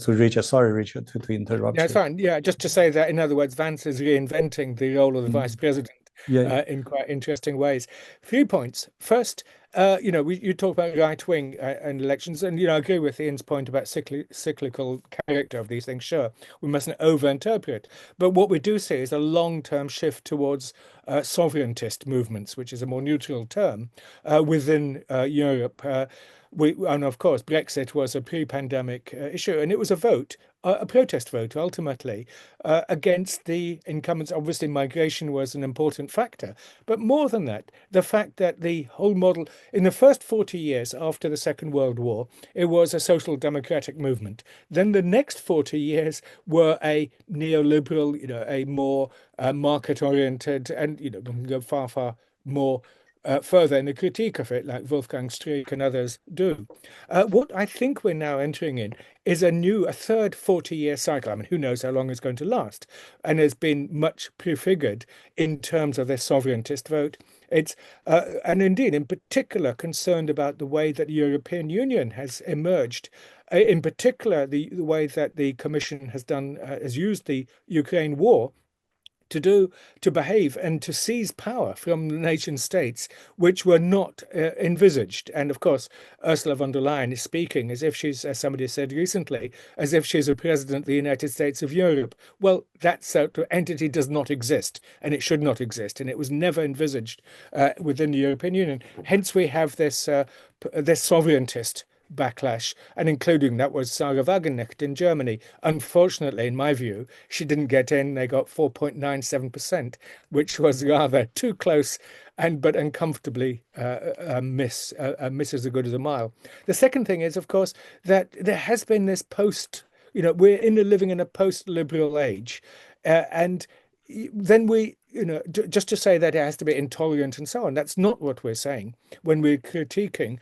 Richard. Sorry, Richard, to interrupt Yeah, you. it's fine. Yeah, just to say that, in other words, Vance is reinventing the role of the vice president in quite interesting ways. Few points. First, you talk about right wing and elections, and I agree with Ian's point about cyclical character of these things. Sure, we mustn't overinterpret, but what we do see is a long-term shift towards sovereigntist movements, which is a more neutral term within Europe. And of course, Brexit was a pre-pandemic issue, and it was a protest vote, ultimately, against the incumbents. Obviously, migration was an important factor. But more than that, the fact that the whole model, in the first 40 years after the Second World War, it was a social democratic movement. Then the next 40 years were a neoliberal, a more market-oriented, and, we can go far, far more further in the critique of it, like Wolfgang Streeck and others do. What I think we're now entering in is a third 40-year cycle. I mean, who knows how long it's going to last? And has been much prefigured in terms of their sovereigntist vote. It's and indeed, in particular, concerned about the way that the European Union has emerged. In particular, the way that the Commission has used the Ukraine war to behave and to seize power from the nation states which were not envisaged. And of course, Ursula von der Leyen is speaking as if she's, as somebody said recently, as if she's a president of the United States of Europe. Well, that sort of entity does not exist, and it should not exist, and it was never envisaged within the European Union. Hence, we have this sovereigntist backlash, and including that was Sarah Wagenknecht in Germany. Unfortunately, in my view, she didn't get in. They got 4.97%, which was rather too close but uncomfortably miss as good as a mile. The second thing is, of course, that there has been this we're living in a post-liberal age, and then just to say that it has to be intolerant and so on, that's not what we're saying. When we're critiquing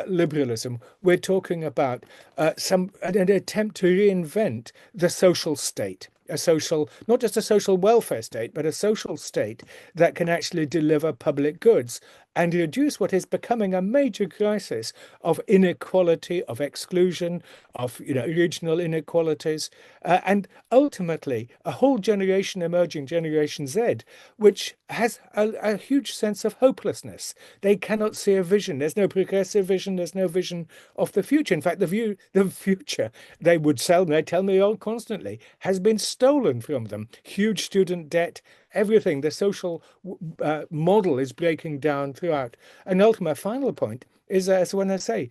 liberalism, we're talking about an attempt to reinvent the social state, not just a social welfare state, but a social state that can actually deliver public goods and reduce what is becoming a major crisis of inequality, of exclusion, of regional inequalities, and ultimately a whole generation emerging, Generation Z, which has a huge sense of hopelessness. They cannot see a vision. There's no progressive vision. There's no vision of the future. In fact, the future they tell me all constantly, has been stolen from them. Huge student debt, everything. The social model is breaking down throughout. And ultimate final point is, as when I say,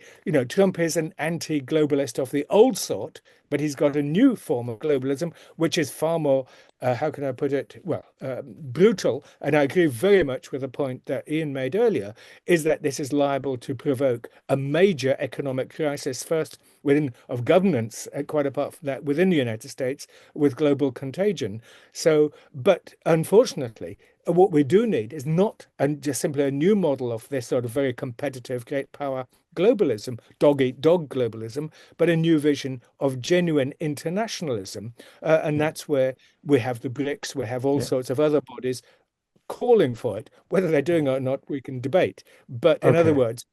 Trump is an anti-globalist of the old sort, but he's got a new form of globalism, which is far more, how can I put it? Well, brutal. And I agree very much with the point that Ian made earlier, is that this is liable to provoke a major economic crisis, first of governance, quite apart from that, within the United States, with global contagion. But unfortunately, what we do need is not just simply a new model of this sort of very competitive, great power globalism, dog-eat-dog globalism, but a new vision of genuine internationalism. And that's where we have the BRICS, we have all sorts of other bodies calling for it. Whether they're doing it or not, we can debate. But in other words,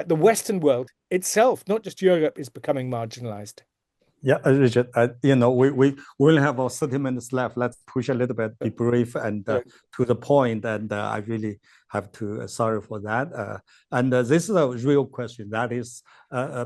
the Western world itself, not just Europe, is becoming marginalized. Yeah, Richard, we only have about 30 minutes left. Let's push a little bit, be brief and to the point. And I really have to, sorry for that. And this is a real question. That is,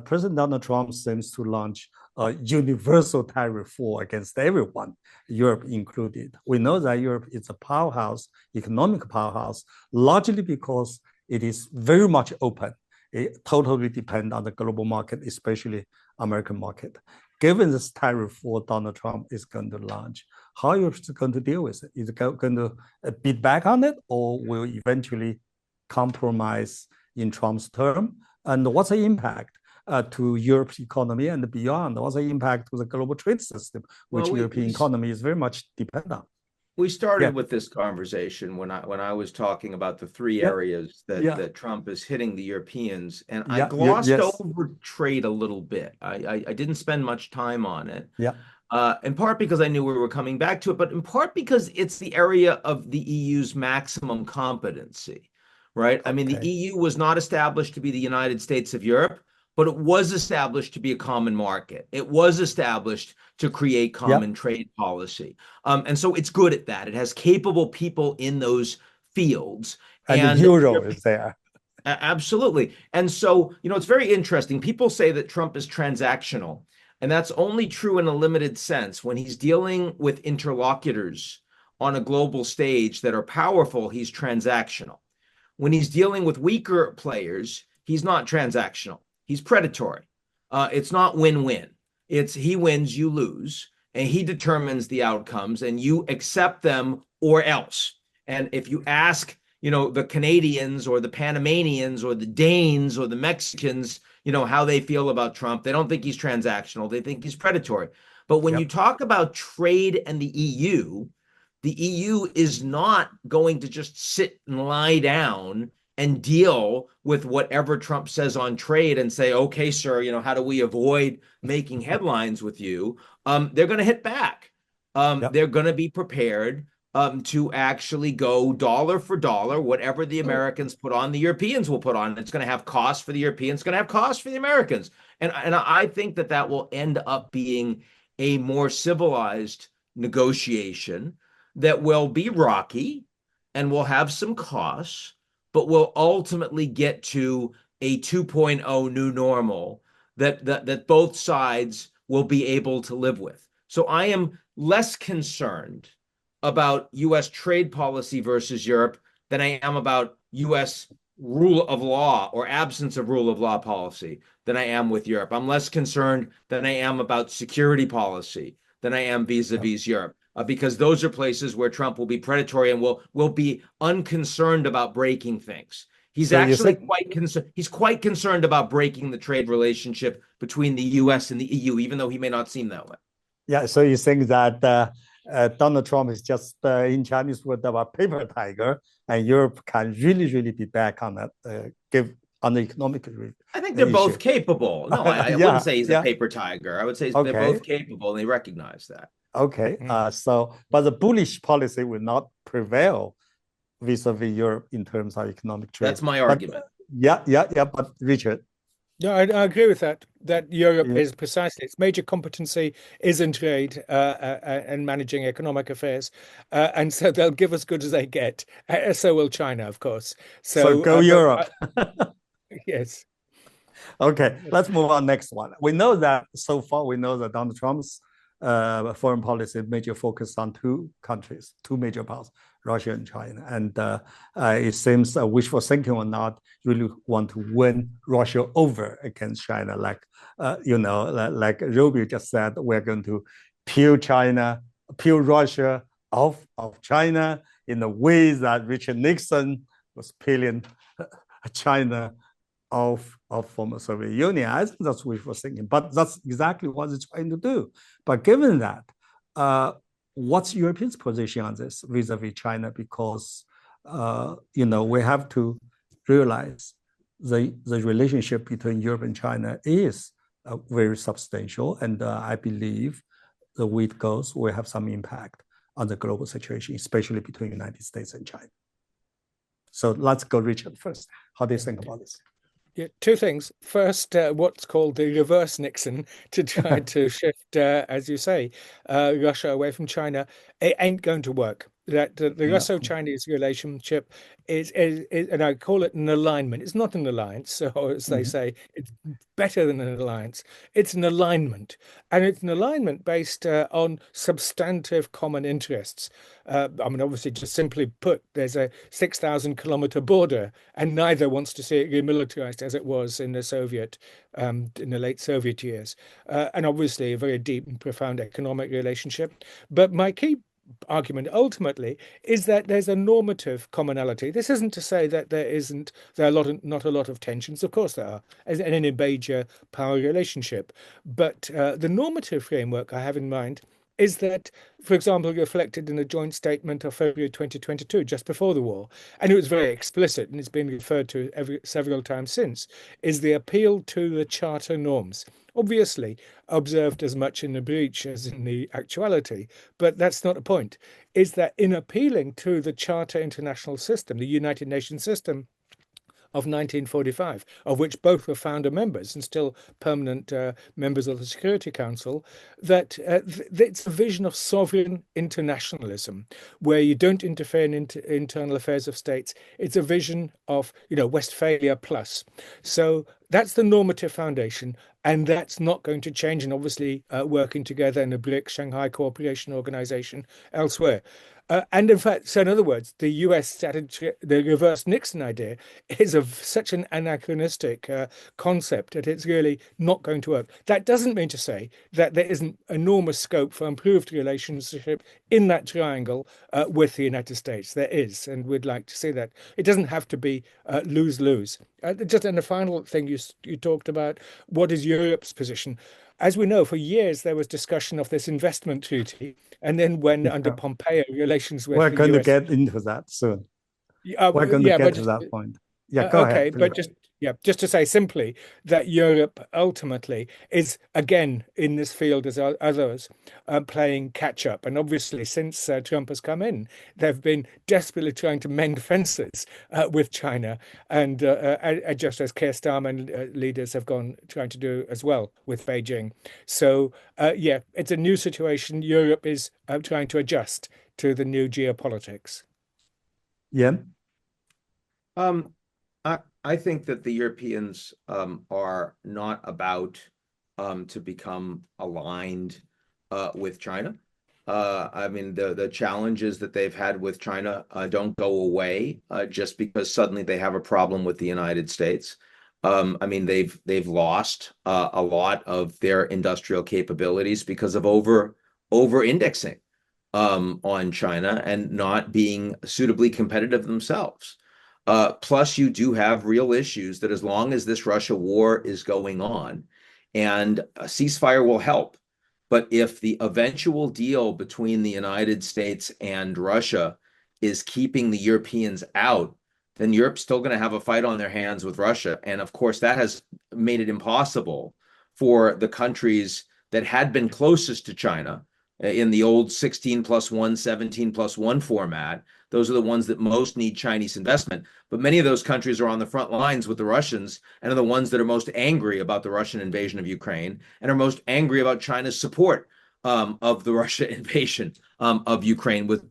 President Donald Trump seems to launch a universal tariff war against everyone, Europe included. We know that Europe is a powerhouse, economic powerhouse, largely because it is very much open. It totally depends on the global market, especially American market. Given this tariff war Donald Trump is going to launch, how are you going to deal with it? Is it going to beat back on it, or will eventually compromise in Trump's term? And what's the impact to Europe's economy and beyond? What's the impact to the global trade system, which European economy is very much dependent on? We started with this conversation when I was talking about the three areas that Trump is hitting the Europeans, and I glossed over trade a little bit. I didn't spend much time on it. In part because I knew we were coming back to it, but in part because it's the area of the EU's maximum competency, right? I mean, the EU was not established to be the United States of Europe, but it was established to be a common market. It was established to create common trade policy. And so it's good at that. It has capable people in those fields. And the euro is there. Absolutely. And so, it's very interesting. People say that Trump is transactional, and that's only true in a limited sense. When he's dealing with interlocutors on a global stage that are powerful, he's transactional. When he's dealing with weaker players, he's not transactional. He's predatory. It's not win-win. It's he wins, you lose, and he determines the outcomes, and you accept them or else. And if you ask, the Canadians or the Panamanians or the Danes or the Mexicans, how they feel about Trump, they don't think he's transactional. They think he's predatory. But when you talk about trade and the EU is not going to just sit and lie down and deal with whatever Trump says on trade and say, okay, sir, how do we avoid making headlines with you? They're going to hit back. They're going to be prepared to actually go dollar for dollar. Whatever the Americans put on, the Europeans will put on. It's going to have costs for the Europeans. It's going to have costs for the Americans. And I think that will end up being a more civilized negotiation that will be rocky and will have some costs, but will ultimately get to a 2.0 new normal that both sides will be able to live with. So I am less concerned about U.S. trade policy versus Europe than I am about U.S. rule of law or absence of rule of law policy than I am with Europe. I'm less concerned than I am about security policy than I am vis-a-vis Europe, because those are places where Trump will be predatory and will be unconcerned about breaking things. He's actually quite concerned about breaking the trade relationship between the U.S. and the EU, even though he may not seem that way. Yeah, so you think that Donald Trump is just, in Chinese word, about paper tiger, and Europe can really, really be back on that, on the economic I think they're both capable. No, I wouldn't say he's a paper tiger. I would say they're both capable, and they recognize that. Okay, but the bullish policy will not prevail vis-a-vis Europe in terms of economic trade. That's my argument. But Richard. No, I agree with that. That Europe is precisely its major competency is in trade and managing economic affairs, and so they'll give as good as they get. So will China, of course. So go Europe. Yes. Okay, let's move on. Next one. We know that so far. We know that Donald Trump's foreign policy major focus on two countries, two major powers, Russia and China. And it seems wishful thinking or not, really want to win Russia over against China. Like, like Rubio just said, we're going to peel Russia off of China in the way that Richard Nixon was peeling China of former Soviet Union. I think that's wishful thinking, but that's exactly what it's trying to do. But given that, what's Europeans' position on this vis-a-vis China? Because we have to realize the relationship between Europe and China is very substantial, and I believe the way it goes will have some impact on the global situation, especially between the United States and China. So let's go, Richard, first. How do you think about this? Yeah, two things. First, what's called the reverse Nixon to try to shift, as you say, Russia away from China. It ain't going to work. That the Russo-Chinese relationship is, and I call it an alignment. It's not an alliance, so as they say, it's better than an alliance. It's an alignment, and it's an alignment based on substantive common interests. Obviously, just simply put, there's a 6,000-kilometer border, and neither wants to see it remilitarized as it was in the late Soviet years, and obviously a very deep and profound economic relationship. But my key argument ultimately is that there's a normative commonality. This isn't to say that there are not a lot of tensions. Of course there are, as in any major power relationship. But the normative framework I have in mind is that, for example, reflected in a joint statement of February 2022, just before the war, and it was very explicit, and it's been referred to several times since, is the appeal to the Charter norms. Obviously observed as much in the breach as in the actuality, but that's not the point, is that in appealing to the Charter international system, the United Nations system, of 1945, of which both were founder members and still permanent members of the Security Council, that it's a vision of sovereign internationalism, where you don't interfere in internal affairs of states. It's a vision of, Westphalia plus. So that's the normative foundation, and that's not going to change. And obviously, working together in the BRIC, Shanghai Cooperation Organization, elsewhere. And in fact, so in other words, the US strategy, the reverse Nixon idea, is such an anachronistic concept that it's really not going to work. That doesn't mean to say that there isn't enormous scope for improved relationship in that triangle with the United States. There is, and we'd like to see that. It doesn't have to be lose-lose. Just in the final thing you talked about, what is Europe's position? As we know, for years there was discussion of this investment treaty, and then when under Pompeo, relations with we're the going US... to get into that soon. We're going to get to that point. Yeah, go ahead. Okay, but just to say simply that Europe ultimately is, again, in this field as others, playing catch up. And obviously, since Trump has come in, they've been desperately trying to mend fences with China, and just as Keir Starmer leaders have gone trying to do as well with Beijing. So, it's a new situation. Europe is trying to adjust to the new geopolitics. Yeah. I think that the Europeans are not about to become aligned with China. I mean, the challenges that they've had with China don't go away just because suddenly they have a problem with the United States. I mean, they've lost a lot of their industrial capabilities because of over-indexing on China and not being suitably competitive themselves. Plus, you do have real issues that as long as this Russia war is going on, and a ceasefire will help, but if the eventual deal between the United States and Russia is keeping the Europeans out, then Europe's still going to have a fight on their hands with Russia. And of course, that has made it impossible for the countries that had been closest to China in the old 16+1, 17+1 format. Those are the ones that most need Chinese investment. But many of those countries are on the front lines with the Russians and are the ones that are most angry about the Russian invasion of Ukraine and are most angry about China's support of the Russia invasion of Ukraine with,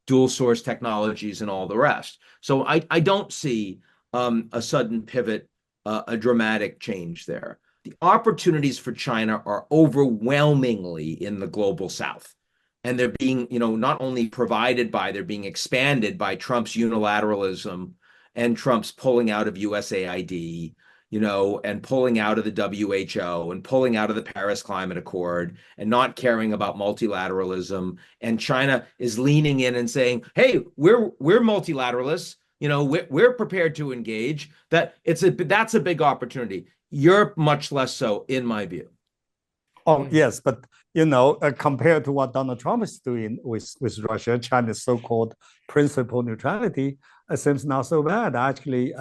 dual source technologies and all the rest. So I don't see a sudden pivot, a dramatic change there. The opportunities for China are overwhelmingly in the global south. And they're being, not only provided by, they're being expanded by Trump's unilateralism and Trump's pulling out of USAID, and pulling out of the WHO and pulling out of the Paris Climate Accord and not caring about multilateralism. And China is leaning in and saying, hey, we're multilateralists, we're prepared to engage. That's a big opportunity. Europe, much less so, in my view. Oh, yes, but compared to what Donald Trump is doing with Russia, China's so-called principal neutrality seems not so bad. Actually,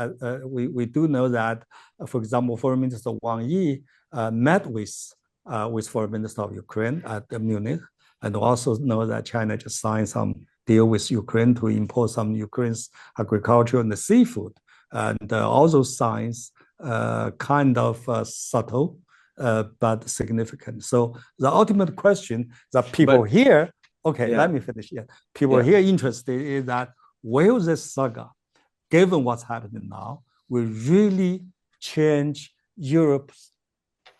we do know that, for example, Foreign Minister Wang Yi met with Foreign Minister of Ukraine at Munich, and also know that China just signed some deal with Ukraine to import some Ukraine's agriculture and the seafood, and also signs kind of subtle, but significant. So the ultimate question that people here, let me finish. Yeah, people here interested is that will this saga, given what's happening now, will really change Europe's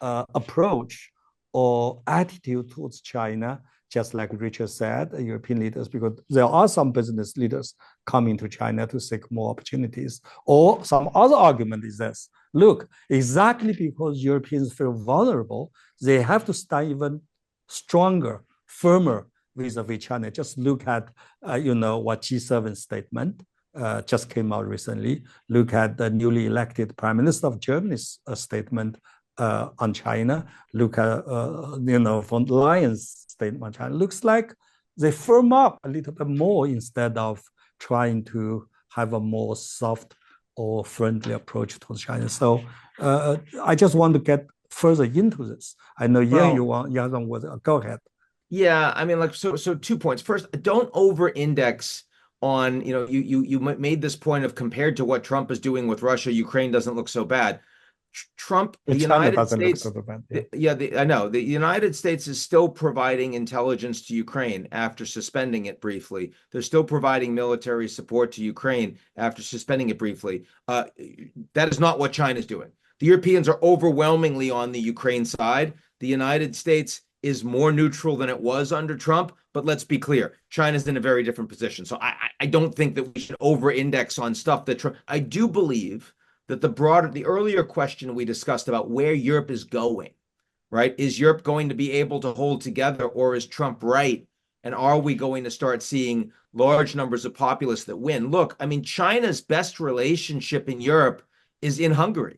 approach or attitude towards China, just like Richard said, European leaders, because there are some business leaders coming to China to seek more opportunities. Or some other argument is this: look, exactly because Europeans feel vulnerable, they have to stand even stronger, firmer vis-a-vis China. Just look at, what G7 statement just came out recently. Look at the newly elected Prime Minister of Germany's statement on China. Look at, von der Leyen's statement on China. Looks like they firm up a little bit more instead of trying to have a more soft or friendly approach towards China. So I just want to get further into this. I know Yang was go ahead. Yeah, I mean, so 2 points. First, don't over-index on, you made this point of compared to what Trump is doing with Russia, Ukraine doesn't look so bad. Trump, the United States, I know the United States is still providing intelligence to Ukraine after suspending it briefly. They're still providing military support to Ukraine after suspending it briefly. That is not what China's doing. The Europeans are overwhelmingly on the Ukraine side. The United States is more neutral than it was under Trump, but let's be clear, China's in a very different position. So I don't think that we should over-index on stuff that Trump. I do believe that the earlier question we discussed about where Europe is going, right? Is Europe going to be able to hold together, or is Trump right? And are we going to start seeing large numbers of populists that win? Look, I mean, China's best relationship in Europe is in Hungary.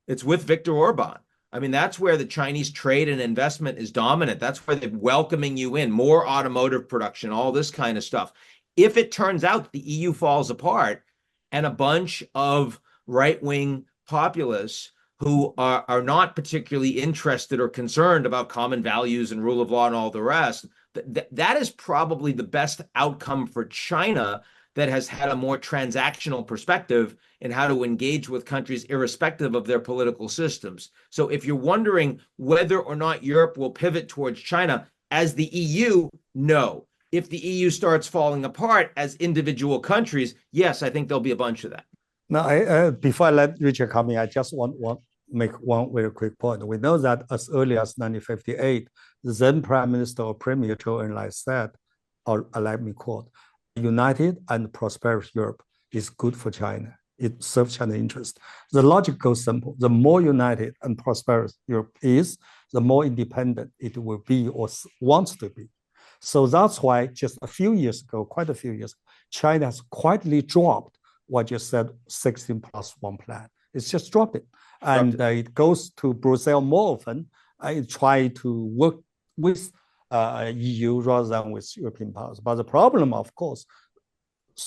It's with Viktor Orban. I mean, that's where the Chinese trade and investment is dominant. That's where they're welcoming you in, more automotive production, all this kind of stuff. If it turns out the EU falls apart and a bunch of right-wing populists who are not particularly interested or concerned about common values and rule of law and all the rest, that is probably the best outcome for China, that has had a more transactional perspective in how to engage with countries irrespective of their political systems. So if you're wondering whether or not Europe will pivot towards China as the EU, no. If the EU starts falling apart as individual countries, yes, I think there'll be a bunch of that. Now, before I let Richard come in, I just want make one very quick point. We know that as early as 1958, the then Prime Minister or Premier Zhou Enlai said, or let me quote, "United and prosperous Europe is good for China. It serves China's interest." The logic goes simple. The more united and prosperous Europe is, the more independent it will be or wants to be. So that's why just a few years ago, quite a few years ago, China has quietly dropped what you said, 16+1 plan. It's just dropped it. And it goes to Brussels more often. I try to work with EU rather than with European powers. But the problem, of course,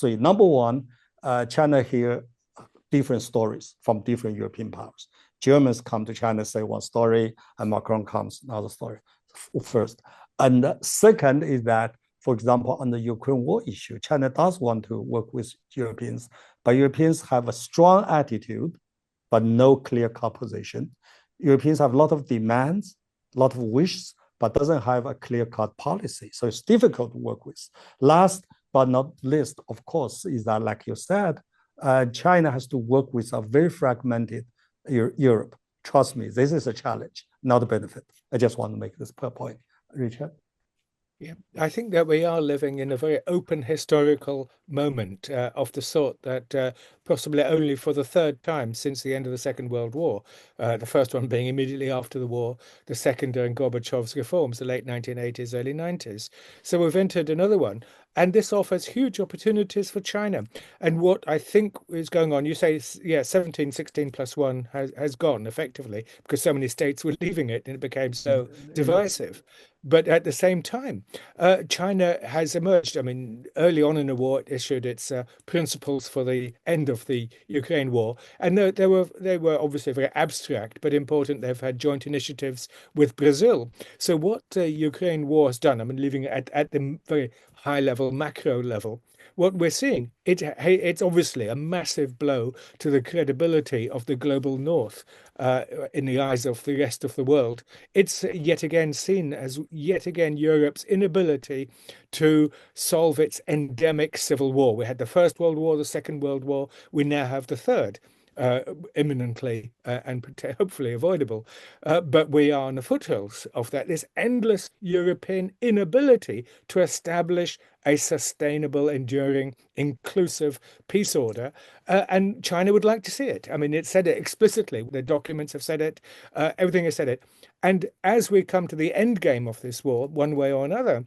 number one, China hear different stories from different European powers. Germans come to China, say one story, and Macron comes another story first. And second is that, for example, on the Ukraine war issue, China does want to work with Europeans, but Europeans have a strong attitude, but no clear-cut position. Europeans have a lot of demands, a lot of wishes, but doesn't have a clear-cut policy. So it's difficult to work with. Last but not least, of course, is that, like you said, China has to work with a very fragmented Europe. Trust me, this is a challenge, not a benefit. I just want to make this point. Richard? Yeah, I think that we are living in a very open historical moment of the sort that possibly only for the third time since the end of the Second World War, the first one being immediately after the war, the second during Gorbachev's reforms, the late 1980s, early 90s. So we've entered another one. And this offers huge opportunities for China. And what I think is going on, you say, yeah, 16+1 has gone effectively because so many states were leaving it and it became so divisive. But at the same time, China has emerged. I mean, early on in the war, it issued its principles for the end of the Ukraine war. And they were obviously very abstract, but important. They've had joint initiatives with Brazil. So what the Ukraine war has done, I mean, leaving it at the very high level, macro level, what we're seeing, it's obviously a massive blow to the credibility of the global north in the eyes of the rest of the world. It's yet again seen as Europe's inability to solve its endemic civil war. We had the First World War, the Second World War. We now have the third. Imminently and hopefully avoidable. But we are on the foothills of that. This endless European inability to establish a sustainable, enduring, inclusive peace order. And China would like to see it. I mean, it said it explicitly. The documents have said it. Everything has said it. And as we come to the end game of this war, one way or another,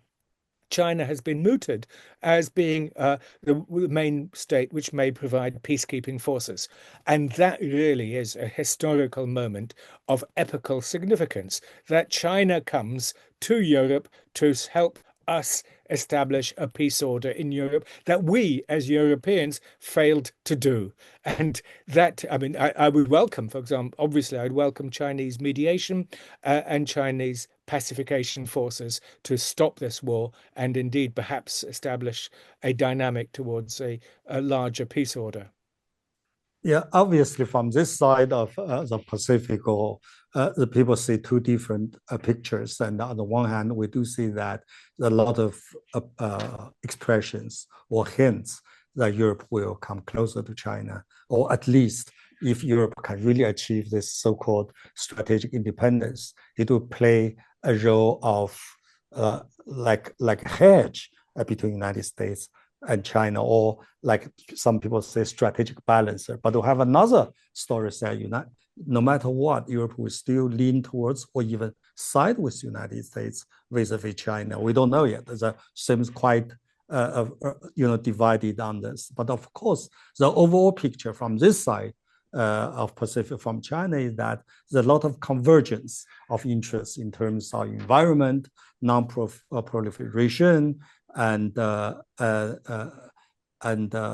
China has been mooted as being the main state which may provide peacekeeping forces. And that really is a historical moment of epical significance, that China comes to Europe to help us establish a peace order in Europe that we as Europeans failed to do. And that, I mean, I would welcome, for example, obviously I'd welcome Chinese mediation and Chinese pacification forces to stop this war and indeed perhaps establish a dynamic towards a larger peace order. Yeah, obviously from this side of the Pacific, the people see two different pictures. And on the one hand, we do see that a lot of expressions or hints that Europe will come closer to China, or at least if Europe can really achieve this so-called strategic independence, it will play a role of like a hedge between the United States and China, or like some people say, strategic balancer. But we have another story saying no matter what, Europe will still lean towards or even side with the United States vis-a-vis China. We don't know yet. That seems quite divided on this. But of course, the overall picture from this side of Pacific from China is that there's a lot of convergence of interests in terms of environment, non-proliferation, and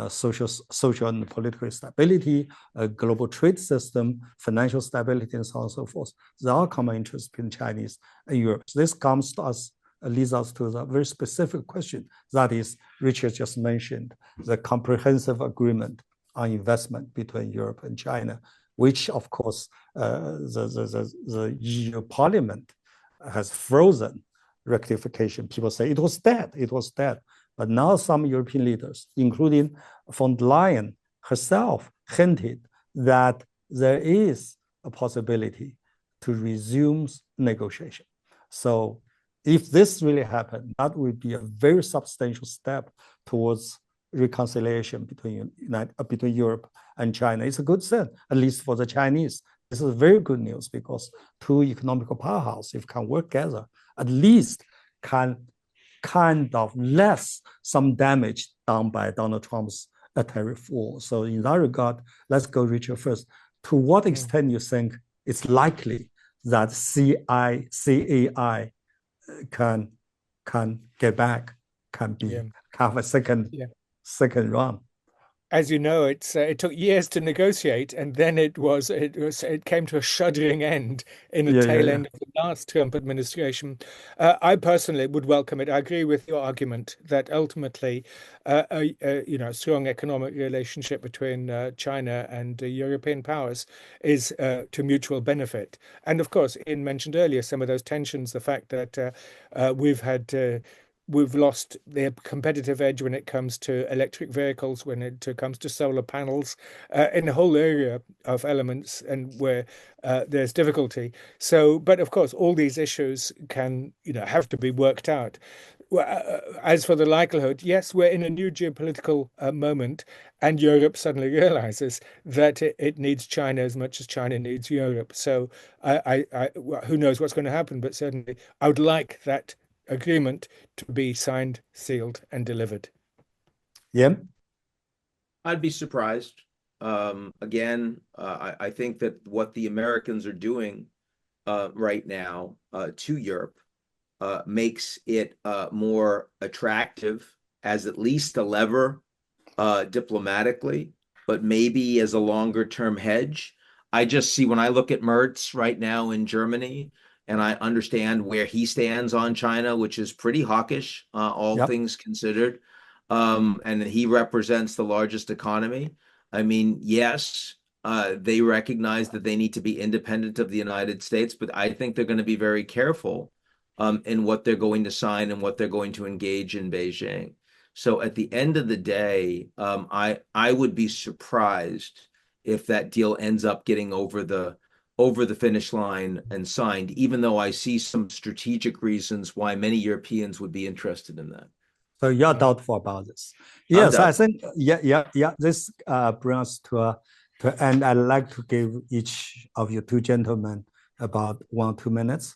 social and political stability, global trade system, financial stability, and so on and so forth. There are common interests between Chinese and Europe. So this comes to us, leads us to the very specific question that is, Richard just mentioned, the comprehensive agreement on investment between Europe and China, which of course the EU Parliament has frozen rectification. People say it was dead. But now some European leaders, including von der Leyen herself, hinted that there is a possibility to resume negotiation. So if this really happened, that would be a very substantial step towards reconciliation between Europe and China. It's a good thing, at least for the Chinese. This is very good news because two economical powerhouses, if can work together, at least can kind of less some damage done by Donald Trump's tariff war. So in that regard, let's go, Richard, first. To what extent you think it's likely that CAI can get back, can have a second run? As you know, it took years to negotiate, and then it came to a shuddering end in the tail end of the last Trump administration. I personally would welcome it. I agree with your argument that ultimately, a strong economic relationship between China and European powers is to mutual benefit. And of course, Ian mentioned earlier some of those tensions, the fact that we've lost their competitive edge when it comes to electric vehicles, when it comes to solar panels, in a whole area of elements and where there's difficulty. So, but of course, all these issues can, have to be worked out. As for the likelihood, yes, we're in a new geopolitical moment, and Europe suddenly realizes that it needs China as much as China needs Europe. So who knows what's going to happen, but certainly I would like that agreement to be signed, sealed, and delivered. Yeah, I'd be surprised. Again, I think that what the Americans are doing right now to Europe makes it more attractive as at least a lever diplomatically, but maybe as a longer term hedge. I just see when I look at Merz right now in Germany, and I understand where he stands on China, which is pretty hawkish, all things considered. And he represents the largest economy. I mean, yes, they recognize that they need to be independent of the United States, but I think they're going to be very careful in what they're going to sign and what they're going to engage in Beijing. So at the end of the day, I would be surprised if that deal ends up getting over the finish line and signed, even though I see some strategic reasons why many Europeans would be interested in that. So you're doubtful about this? Yes, I think, this brings us to end. I'd like to give each of you two gentlemen about 1 or 2 minutes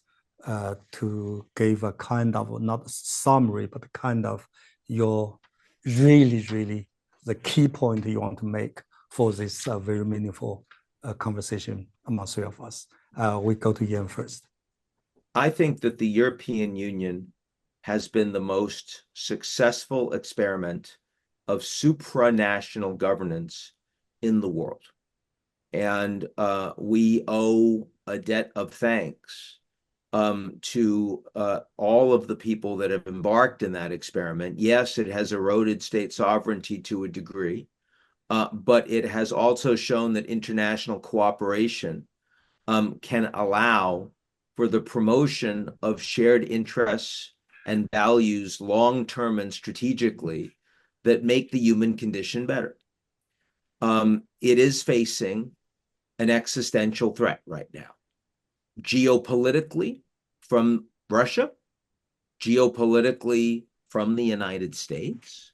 to give a kind of, not summary, but kind of your really the key point you want to make for this very meaningful conversation among three of us. We go to Ian first. I think that the European Union has been the most successful experiment of supranational governance in the world. And we owe a debt of thanks to all of the people that have embarked in that experiment. Yes, it has eroded state sovereignty to a degree, but it has also shown that international cooperation can allow for the promotion of shared interests and values long-term and strategically that make the human condition better. It is facing an existential threat right now, geopolitically from Russia, geopolitically from the United States,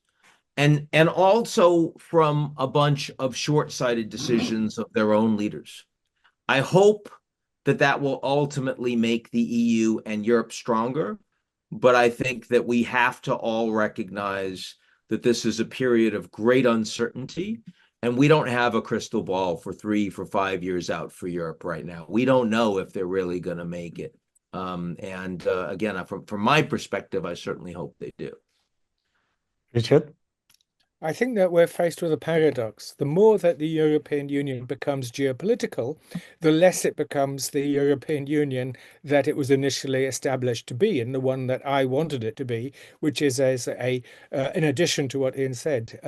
and also from a bunch of short-sighted decisions of their own leaders. I hope that will ultimately make the EU and Europe stronger, but I think that we have to all recognize that this is a period of great uncertainty, and we don't have a crystal ball for 3, for 5 years out for Europe right now. We don't know if they're really going to make it. Again, from my perspective, I certainly hope they do. Richard? I think that we're faced with a paradox. The more that the European Union becomes geopolitical, the less it becomes the European Union that it was initially established to be, and the one that I wanted it to be, which is as in addition to what Ian said,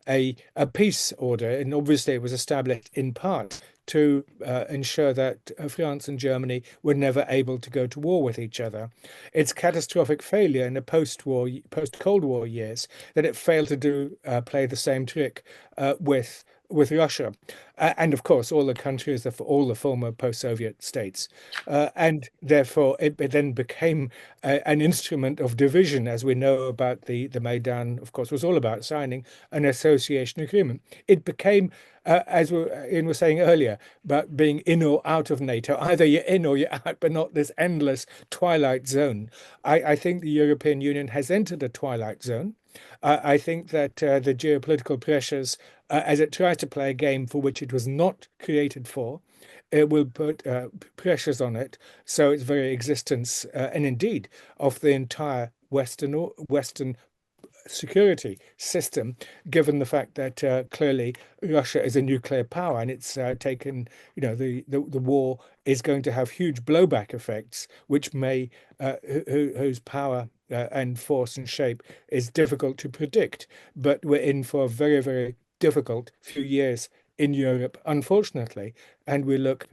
a peace order. And obviously it was established in part to ensure that France and Germany were never able to go to war with each other. Its catastrophic failure in the post-Cold War years, that it failed to play the same trick with Russia, and of course all the countries of all the former post-Soviet states, and therefore it then became an instrument of division, as we know about the Maidan. Of course, was all about signing an association agreement. It became, as Ian was saying earlier, about being in or out of NATO. Either you're in or you're out, but not this endless twilight zone. I think the European Union has entered a twilight zone. I think that the geopolitical pressures, as it tries to play a game for which it was not created for, it will put pressures on it. So its very existence, and indeed of the entire Western security system, given the fact that clearly Russia is a nuclear power, and it's taken, the war is going to have huge blowback effects, which may whose power and force and shape is difficult to predict. But we're in for a very, very difficult few years in Europe, unfortunately, and we look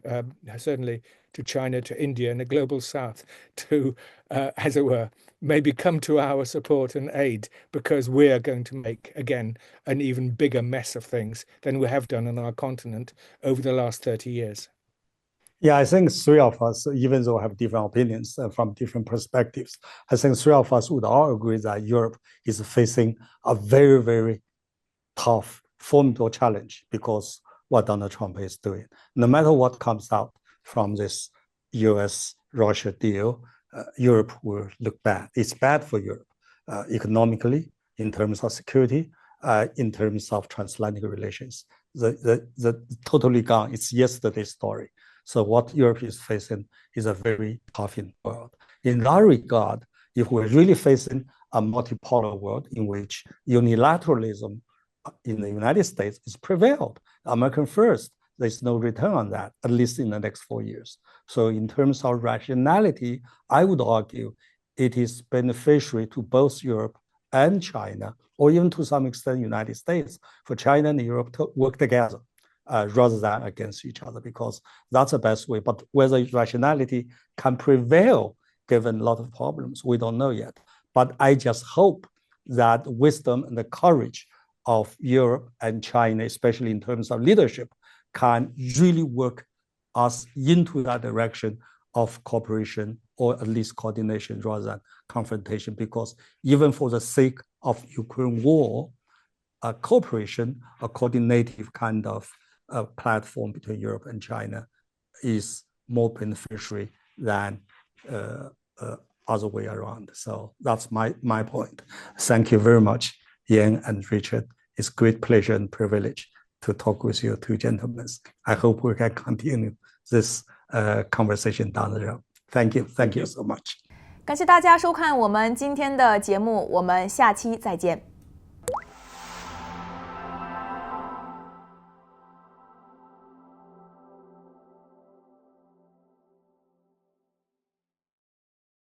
certainly to China, to India, and the global south to, as it were, maybe come to our support and aid, because we are going to make, again, an even bigger mess of things than we have done on our continent over the last 30 years. Yeah, I think three of us, even though have different opinions from different perspectives, I think three of us would all agree that Europe is facing a very, very tough, formidable challenge because what Donald Trump is doing. No matter what comes out from this US-Russia deal, Europe will look bad. It's bad for Europe economically, in terms of security, in terms of transatlantic relations. The totally gone. It's yesterday's story. So what Europe is facing is a very tough world. In that regard, if we're really facing a multipolar world in which unilateralism in the United States is prevailed, American first, there's no return on that, at least in the next 4 years. So in terms of rationality, I would argue it is beneficial to both Europe and China, or even to some extent United States, for China and Europe to work together rather than against each other, because that's the best way. But whether rationality can prevail given a lot of problems, we don't know yet. But I just hope that wisdom and the courage of Europe and China, especially in terms of leadership, can really work us into that direction of cooperation, or at least coordination rather than confrontation. Because even for the sake of Ukraine war, a cooperation, a coordinative kind of platform between Europe and China is more beneficial than other way around. So that's my point. Thank you very much, Ian and Richard. It's a great pleasure and privilege to talk with you two gentlemen. I hope we can continue this conversation down the road. Thank you so much. 感谢大家收看我们今天的节目，我们下期再见。